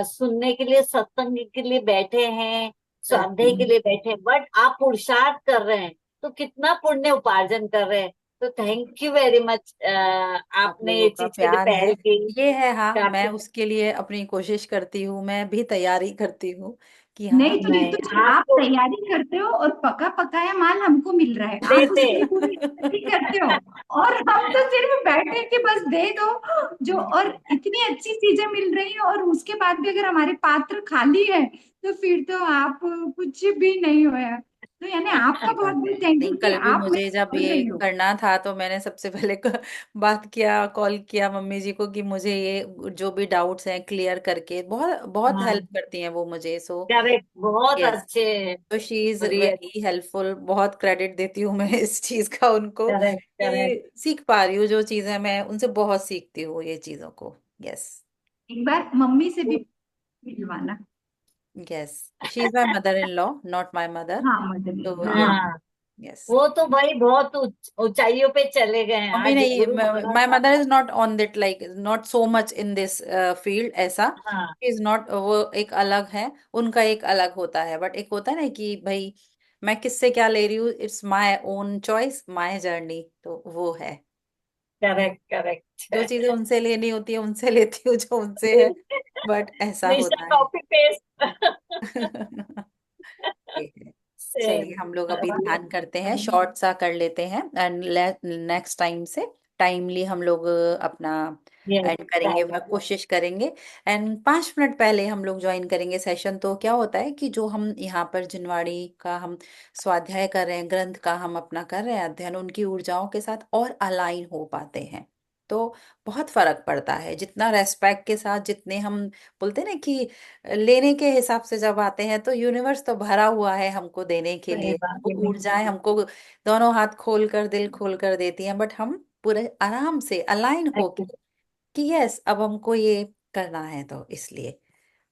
सुनने के लिए, सत्संग के लिए बैठे हैं, स्वाध्याय के लिए बैठे हैं, बट आप पुरुषार्थ कर रहे हैं, तो कितना पुण्य उपार्जन कर रहे हैं। तो थैंक यू वेरी मच, आप आपने लोगों ये का चीज के लिए प्यार है, पहल की। ये है। हाँ, मैं काफी। उसके लिए अपनी कोशिश करती हूँ, मैं भी तैयारी करती हूँ कि हाँ। नहीं तो नहीं, रितु जी, आप आपको तैयारी करते हो और पका पकाया माल हमको मिल रहा है, आप देते। उसकी पूरी तैयारी करते हो, और हम तो सिर्फ बैठे के बस दे दो जो, और इतनी अच्छी चीजें मिल रही है, और उसके बाद भी अगर हमारे पात्र खाली है तो फिर तो आप कुछ भी नहीं हुआ। तो यानी आपका सही बहुत बात है। बहुत थैंक नहीं, यू कि कल भी आप मुझे मेरे जब पढ़ ये रही हो। करना था तो मैंने सबसे पहले बात किया, कॉल किया मम्मी जी को कि मुझे ये जो भी डाउट्स हैं क्लियर करके, बहुत बहुत हेल्प हाँ, करती हैं वो मुझे। सो करेक्ट, बहुत यस, अच्छे। तो she is real. Very helpful. बहुत क्रेडिट देती हूँ मैं इस चीज का उनको, करेक्ट, करेक्ट। कि सीख पा रही हूँ जो चीजें, मैं उनसे बहुत सीखती हूँ ये चीजों को। यस। एक बार मम्मी से भी मिलवाना। Yes, she is my mother in law, not my mother. हाँ मदर, तो या, हाँ, यस। वो तो भाई बहुत ऊंचाइयों पे चले गए हैं मम्मी आज नहीं, गुरु माई महाराज। Mother is not on that, like not so much in this field ऐसा। हाँ, इज नॉट, वो एक अलग है, उनका एक अलग होता है। बट एक होता है ना कि भाई मैं किससे क्या ले रही हूँ, it's my own choice, my journey, तो वो है। Correct, correct. जो चीजें उनसे लेनी होती है उनसे लेती हूँ, जो उनसे है। बट ऐसा निशा होता है। Copy paste. ये है। सेम। चलिए, हम लोग अभी ध्यान करते हैं, शॉर्ट सा कर लेते हैं, एंड नेक्स्ट टाइम से टाइमली हम लोग अपना यस, एंड करेंगे, टाइम। वह कोशिश करेंगे। एंड 5 मिनट पहले हम लोग ज्वाइन करेंगे सेशन। तो क्या होता है कि जो हम यहाँ पर जिनवाड़ी का हम स्वाध्याय कर रहे हैं, ग्रंथ का हम अपना कर रहे हैं अध्ययन, उनकी ऊर्जाओं के साथ और अलाइन हो पाते हैं। तो बहुत फर्क पड़ता है, जितना रेस्पेक्ट के साथ, जितने हम बोलते हैं ना कि लेने के हिसाब से जब आते हैं, तो यूनिवर्स तो भरा हुआ है हमको देने के सही लिए। बात वो है। ऊर्जाएं हमको दोनों हाथ खोल कर, दिल खोल कर देती हैं। बट हम पूरे आराम से अलाइन होके Actually, कि यस, अब हमको ये करना है, तो इसलिए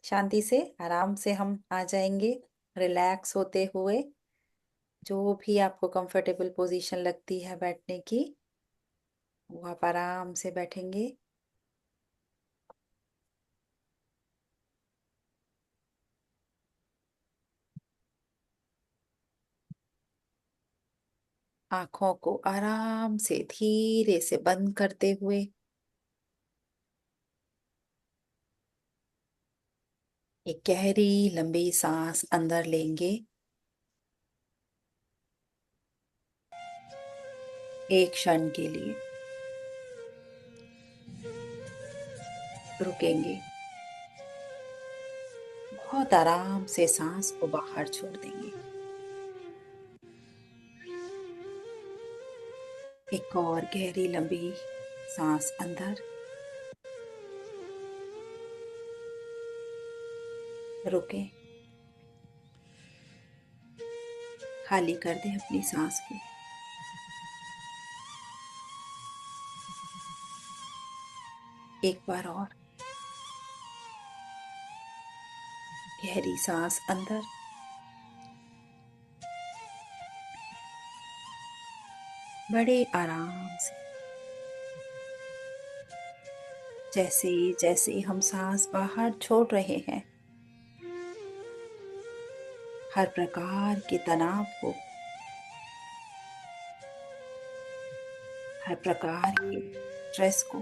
शांति से आराम से हम आ जाएंगे, रिलैक्स होते हुए। जो भी आपको कंफर्टेबल पोजीशन लगती है बैठने की, वो आप आराम से बैठेंगे। आंखों को आराम से धीरे से बंद करते हुए एक गहरी लंबी सांस अंदर लेंगे। एक क्षण के लिए रुकेंगे, बहुत आराम से सांस को बाहर छोड़ देंगे। एक और गहरी लंबी सांस अंदर, रुके, खाली कर दें अपनी सांस को। एक बार और गहरी सांस अंदर, बड़े आराम से। जैसे जैसे हम सांस बाहर छोड़ रहे हैं, हर प्रकार के तनाव को, हर प्रकार के स्ट्रेस को,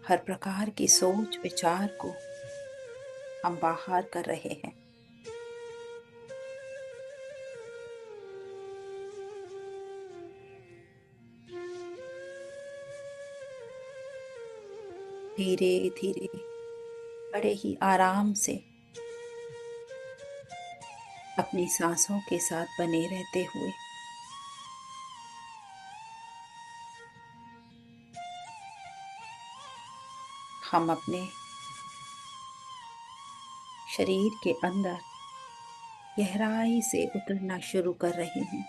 हर प्रकार की सोच विचार को हम बाहर कर रहे हैं। धीरे धीरे बड़े ही आराम से अपनी सांसों के साथ बने रहते हुए हम अपने शरीर के अंदर गहराई से उतरना शुरू कर रहे हैं।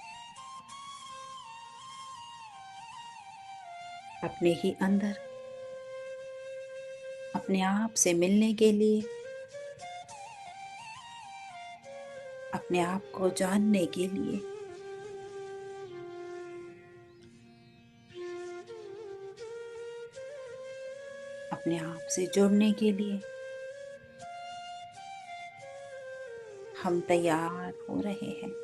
अपने ही अंदर अपने आप से मिलने के लिए, अपने आप को जानने के लिए अपने आप से जुड़ने के लिए हम तैयार हो रहे हैं।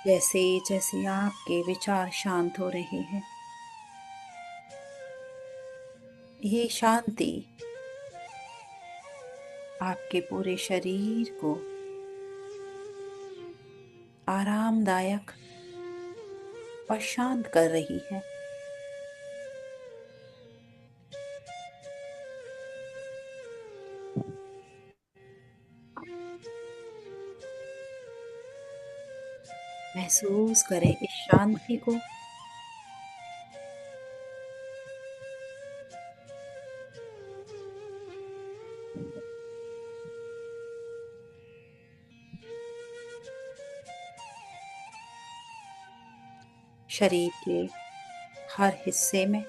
जैसे जैसे आपके विचार शांत हो रहे हैं, ये शांति आपके पूरे शरीर को आरामदायक और शांत कर रही है। महसूस करें इस शांति को। शरीर के हर हिस्से में,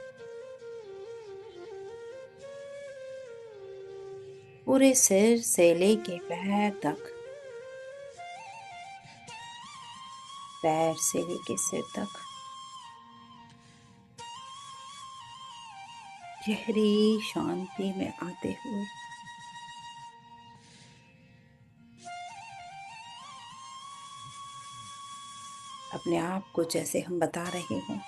पूरे सिर से लेके पैर तक, पैर से लेके सिर तक गहरी शांति में आते हुए अपने आप को, जैसे हम बता रहे हैं,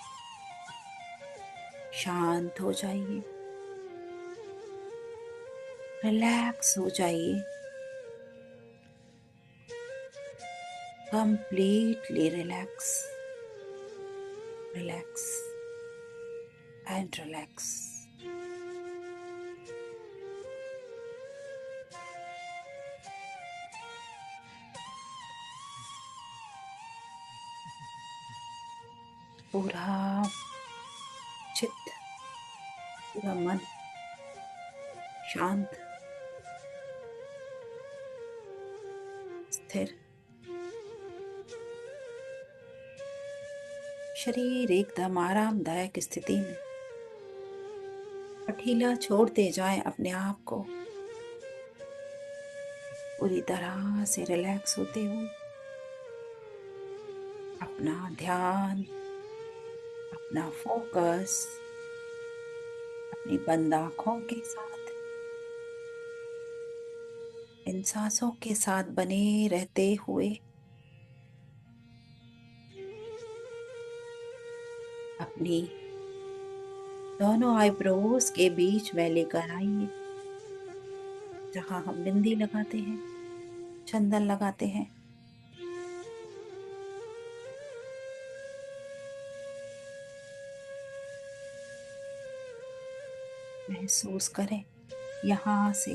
शांत हो जाइए, रिलैक्स हो जाइए, completely relax, relax and relax. पूरा चित्त, पूरा मन शांत, स्थिर, शरीर एकदम आरामदायक स्थिति में। ढीला छोड़ते जाएं अपने आप को, पूरी तरह से रिलैक्स होते हुए अपना ध्यान, अपना फोकस अपनी बंद आंखों के साथ, इन सांसों के साथ बने रहते हुए अपनी दोनों आईब्रोज के बीच में लेकर आइए, जहां हम बिंदी लगाते हैं, चंदन लगाते हैं। महसूस करें यहां से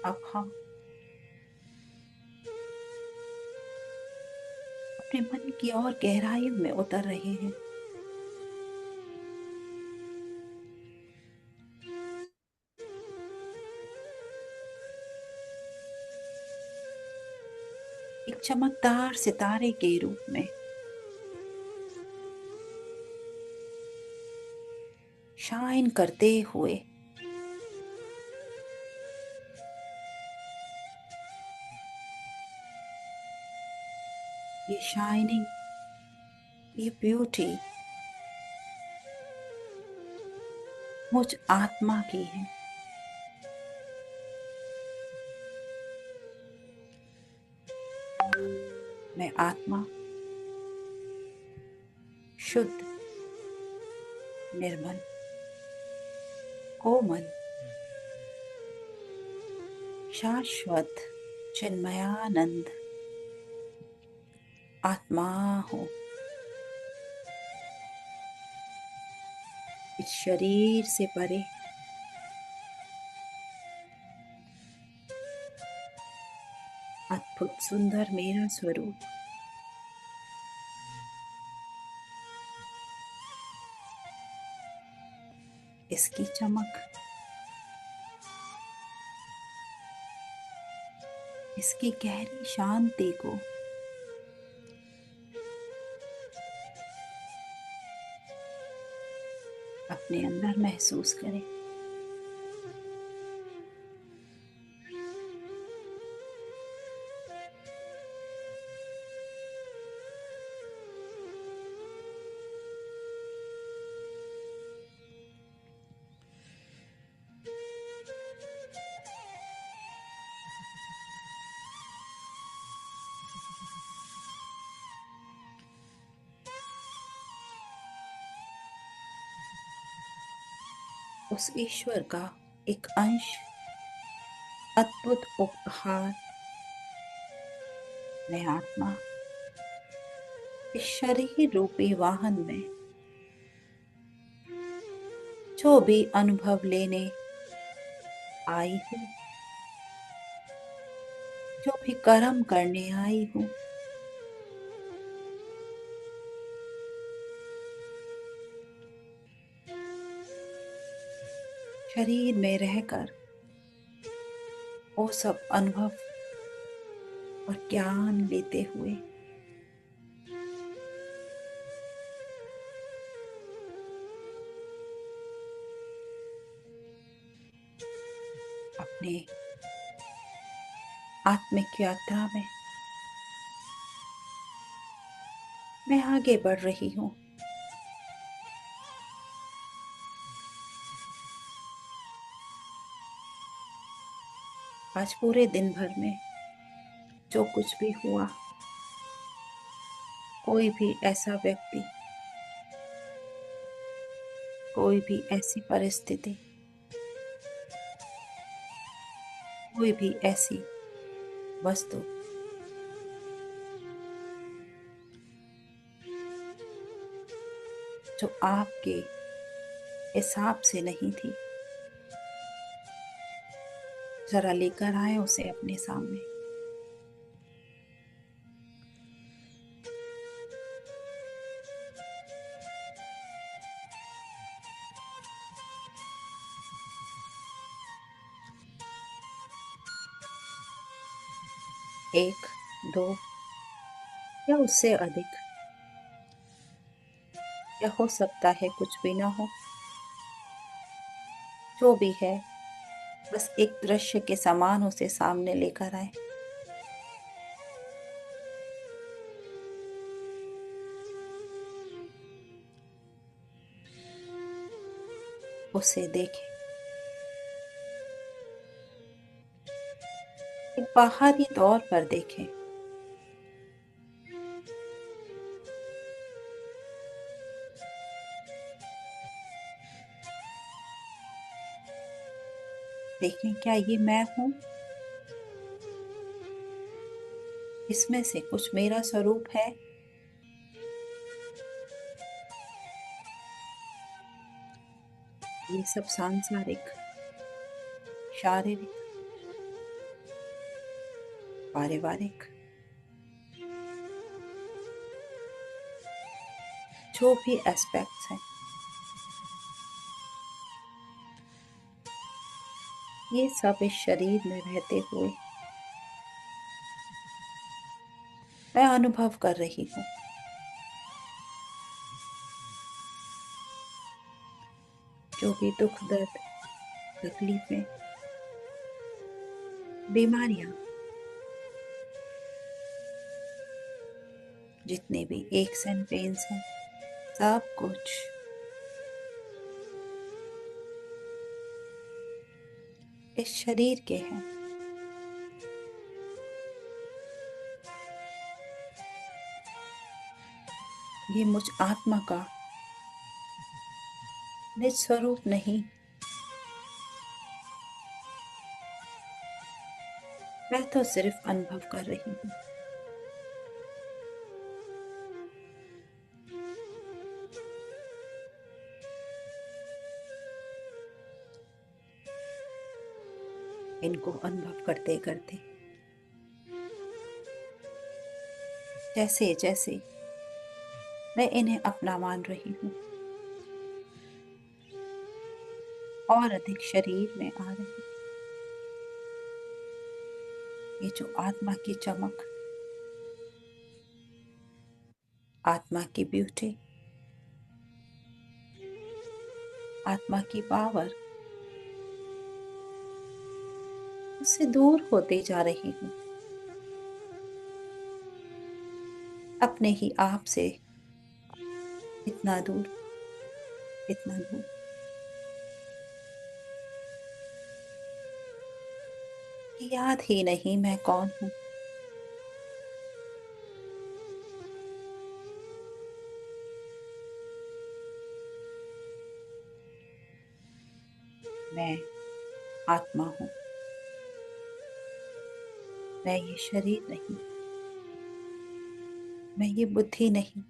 अब हम अपने मन की और गहराइयों में उतर रहे हैं। एक चमकदार सितारे के रूप में शाइन करते हुए ये शाइनिंग, ये ब्यूटी मुझ आत्मा की है। मैं आत्मा शुद्ध, निर्मल, कोमल, शाश्वत, चिन्मयानंद आत्मा हूँ। इस शरीर से परे अद्भुत सुंदर मेरा स्वरूप इसकी चमक, इसकी गहरी शांति को अपने अंदर महसूस करें। उस ईश्वर का एक अंश, अद्भुत उपहार मैं आत्मा इस शरीर रूपी वाहन में जो भी अनुभव लेने आई हूँ, जो भी कर्म करने आई हूँ, शरीर में रहकर वो सब अनुभव और ज्ञान लेते हुए अपने आत्मिक यात्रा में मैं आगे बढ़ रही हूँ। आज पूरे दिन भर में जो कुछ भी हुआ, कोई भी ऐसा व्यक्ति, कोई भी ऐसी परिस्थिति, कोई भी ऐसी वस्तु जो आपके हिसाब से नहीं थी, जरा लेकर आए उसे अपने सामने। एक, दो या उससे अधिक, या हो सकता है कुछ भी ना हो, जो भी है बस एक दृश्य के समान उसे सामने लेकर आए। उसे देखें, एक बाहरी तौर पर देखें, देखें क्या ये मैं हूं? इसमें से कुछ मेरा स्वरूप है? ये सब सांसारिक, शारीरिक, पारिवारिक, जो भी एस्पेक्ट्स हैं, ये सब इस शरीर में रहते हुए मैं अनुभव कर रही हूँ। जो भी दुख, दर्द, तकलीफें, बीमारियां, जितने भी एक्स एंड पेन्स हैं, सब कुछ इस शरीर के हैं। ये मुझ आत्मा का निज स्वरूप नहीं, मैं तो सिर्फ अनुभव कर रही हूँ। इनको अनुभव करते करते जैसे जैसे मैं इन्हें अपना मान रही हूँ, और अधिक शरीर में आ रही हूँ। ये जो आत्मा की चमक, आत्मा की ब्यूटी, आत्मा की पावर, उससे दूर होते जा रही हूँ, अपने ही आप से इतना दूर, इतना दूर। याद ही नहीं मैं कौन हूँ। मैं आत्मा हूँ, मैं ये शरीर नहीं, मैं ये बुद्धि नहीं,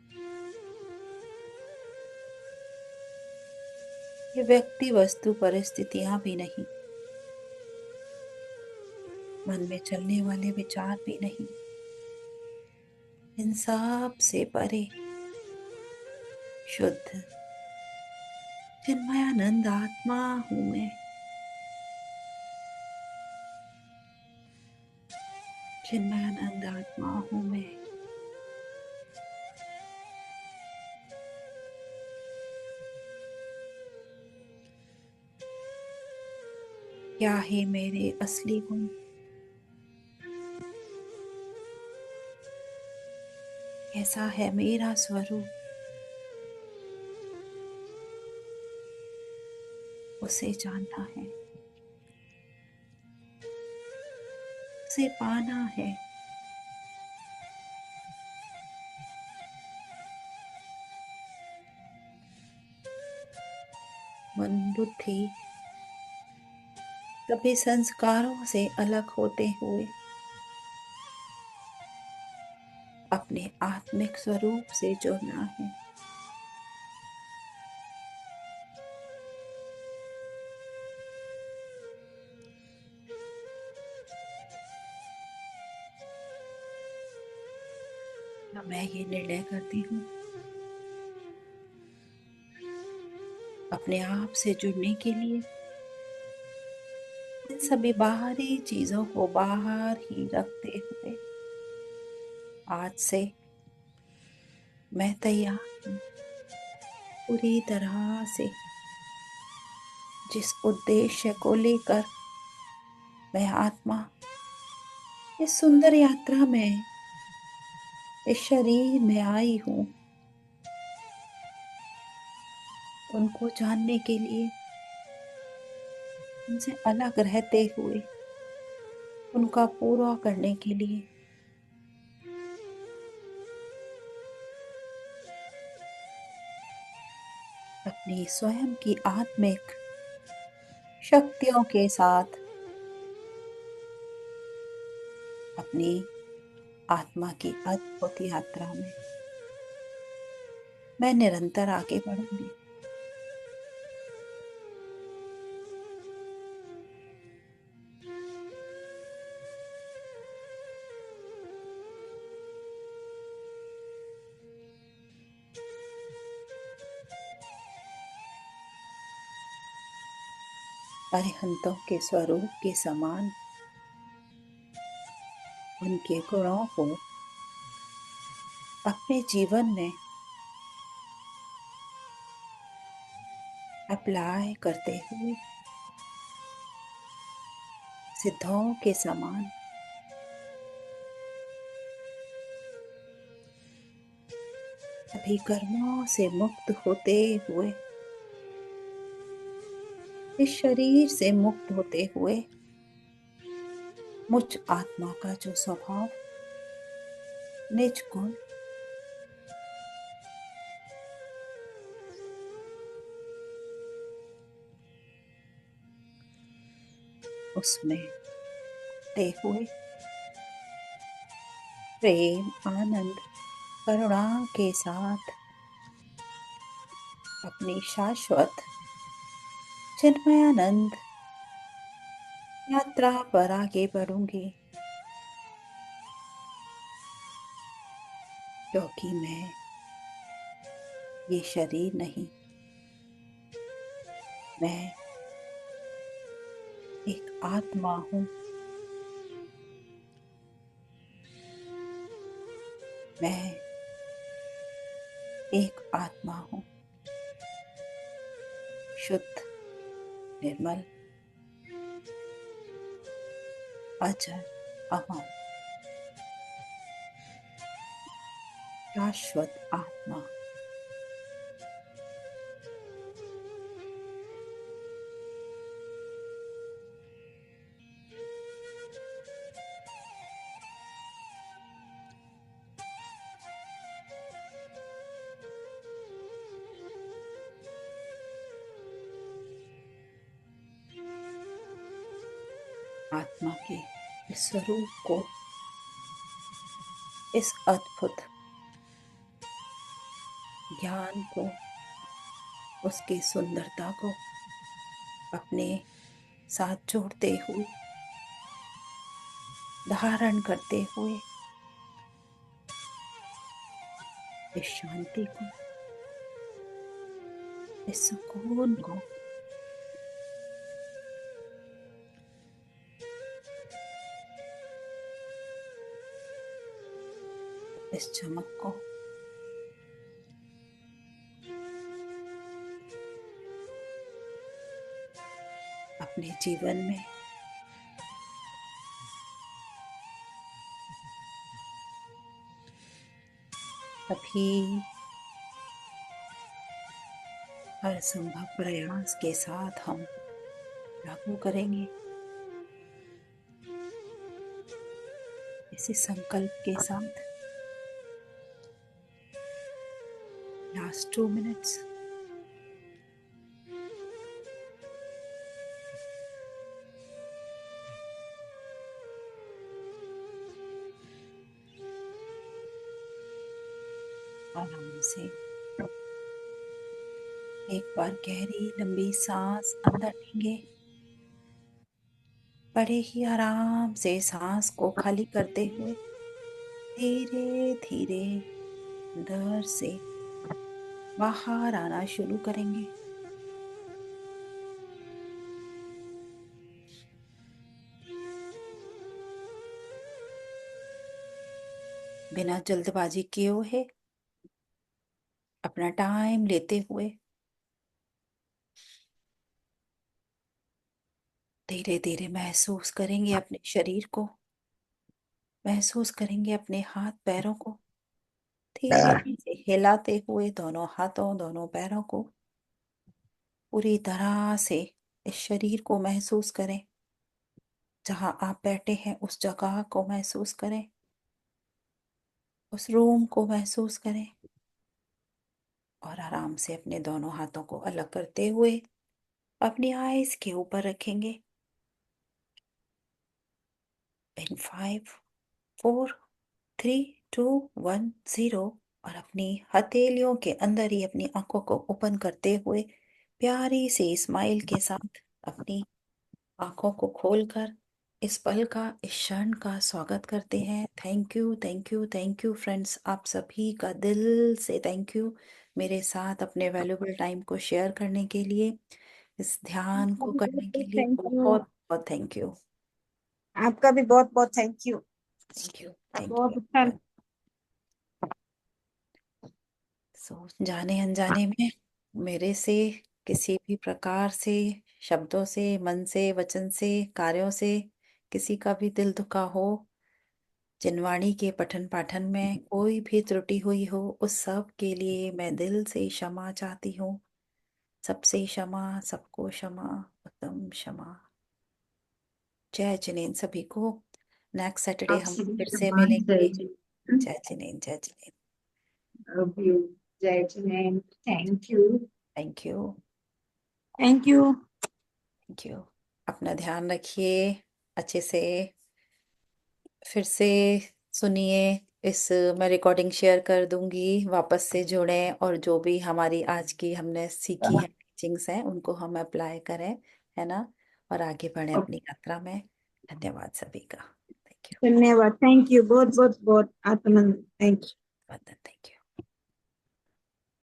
ये व्यक्ति वस्तु परिस्थितियां भी नहीं, मन में चलने वाले विचार भी नहीं। इन सब से परे शुद्ध चिन्मयानंद आत्मा हूँ मैं। चिन्मयानंद आत्मा हूँ मैं। क्या है मेरे असली गुण? कैसा है मेरा स्वरूप? उसे जानना है, उसे पाना है। मन बुद्धि सभी संस्कारों से अलग होते हुए अपने आत्मिक स्वरूप से जुड़ना है। मैं ये निर्णय करती हूँ, अपने आप से जुड़ने के लिए इन सभी बाहरी चीजों को बाहर ही रखते हुए आज से मैं तैयार हूँ पूरी तरह से। जिस उद्देश्य को लेकर मैं आत्मा इस सुंदर यात्रा में इस शरीर में आई हूँ, उनको जानने के लिए, उनसे अलग रहते हुए उनका पूरा करने के लिए अपनी स्वयं की आत्मिक शक्तियों के साथ अपनी आत्मा की अद्भुत यात्रा में मैं निरंतर आगे बढ़ूंगी। अरिहंतों के स्वरूप के समान उनके गुणों को अपने जीवन में अप्लाई करते हुए सिद्धों के समान सभी कर्मों से मुक्त होते हुए, इस शरीर से मुक्त होते हुए मुझ आत्मा का जो स्वभाव, निज गुण, उसमें ते हुए प्रेम, आनंद, करुणा के साथ अपनी शाश्वत चिन्मयानंद यात्रा पर आगे बढ़ूंगी, क्योंकि मैं ये शरीर नहीं, मैं एक आत्मा हूँ। मैं एक आत्मा हूँ, शुद्ध, निर्मल, अजर, अमर, शाश्वत आत्मा। आत्मा के इस स्वरूप को, इस अद्भुत ज्ञान को, उसकी सुंदरता को अपने साथ जोड़ते हुए, धारण करते हुए, इस शांति को, इस सुकून को, इस चमक को अपने जीवन में सभी हर संभव प्रयास के साथ हम लागू करेंगे, इसी संकल्प के साथ। Last 2 minutes. आराम से एक बार गहरी लंबी सांस अंदर लेंगे, बड़े ही आराम से सांस को खाली करते हुए धीरे धीरे अंदर से बाहर आना शुरू करेंगे। बिना जल्दबाजी किए हुए, अपना टाइम लेते हुए धीरे धीरे महसूस करेंगे अपने शरीर को, महसूस करेंगे अपने हाथ पैरों को, धीरे से हिलाते हुए दोनों हाथों, दोनों पैरों को पूरी तरह से इस शरीर को महसूस करें। जहां आप बैठे हैं उस जगह को महसूस करें, उस रूम को महसूस करें, और आराम से अपने दोनों हाथों को अलग करते हुए अपनी आईज के ऊपर रखेंगे। इन 5 4 3 2 1 0, और अपनी हथेलियों के अंदर ही अपनी आंखों को ओपन करते हुए प्यारी सी स्माइल के साथ अपनी आंखों को खोलकर इस पल का, इस क्षण का स्वागत करते हैं। Thank you, thank you, thank you friends, आप सभी का दिल से थैंक यू मेरे साथ अपने वैल्यूबल टाइम को शेयर करने के लिए, इस ध्यान को करने के लिए थैंक यू। बहुत बहुत थैंक यू। आपका भी बहुत बहुत thank you. Thank you, thank बहुत अच्छा। यू। सो जाने अनजाने में मेरे से किसी भी प्रकार से, शब्दों से, मन से, वचन से, कार्यों से किसी का भी दिल दुखा हो, जिनवाणी के पठन पाठन में कोई भी त्रुटि हुई हो, उस सब के लिए मैं दिल से क्षमा चाहती हूँ। सबसे क्षमा, सबको क्षमा, उत्तम क्षमा। जय जिनेन्द्र सभी को। नेक्स्ट सैटरडे हम आपसे भी फिर से क्षमा, जय मिलेंगे। जी। जय जिनेन्द्र, जय जिनेन्द्र। Love you. जय Jinendra, thank you. Thank you, thank you. Thank you. अपना ध्यान रखिए, अच्छे से फिर से सुनिए। मैं रिकॉर्डिंग शेयर कर दूंगी, वापस से जुड़ें और जो भी हमारी आज की हमने सीखी है टीचिंग्स हैं उनको हम अप्लाई करें, है ना, और आगे बढ़ें अपनी यात्रा में। धन्यवाद सभी का। Thank you. धन्यवाद, थैंक यू, बहुत बहुत बहुत Atmanand, thank you. Thank you.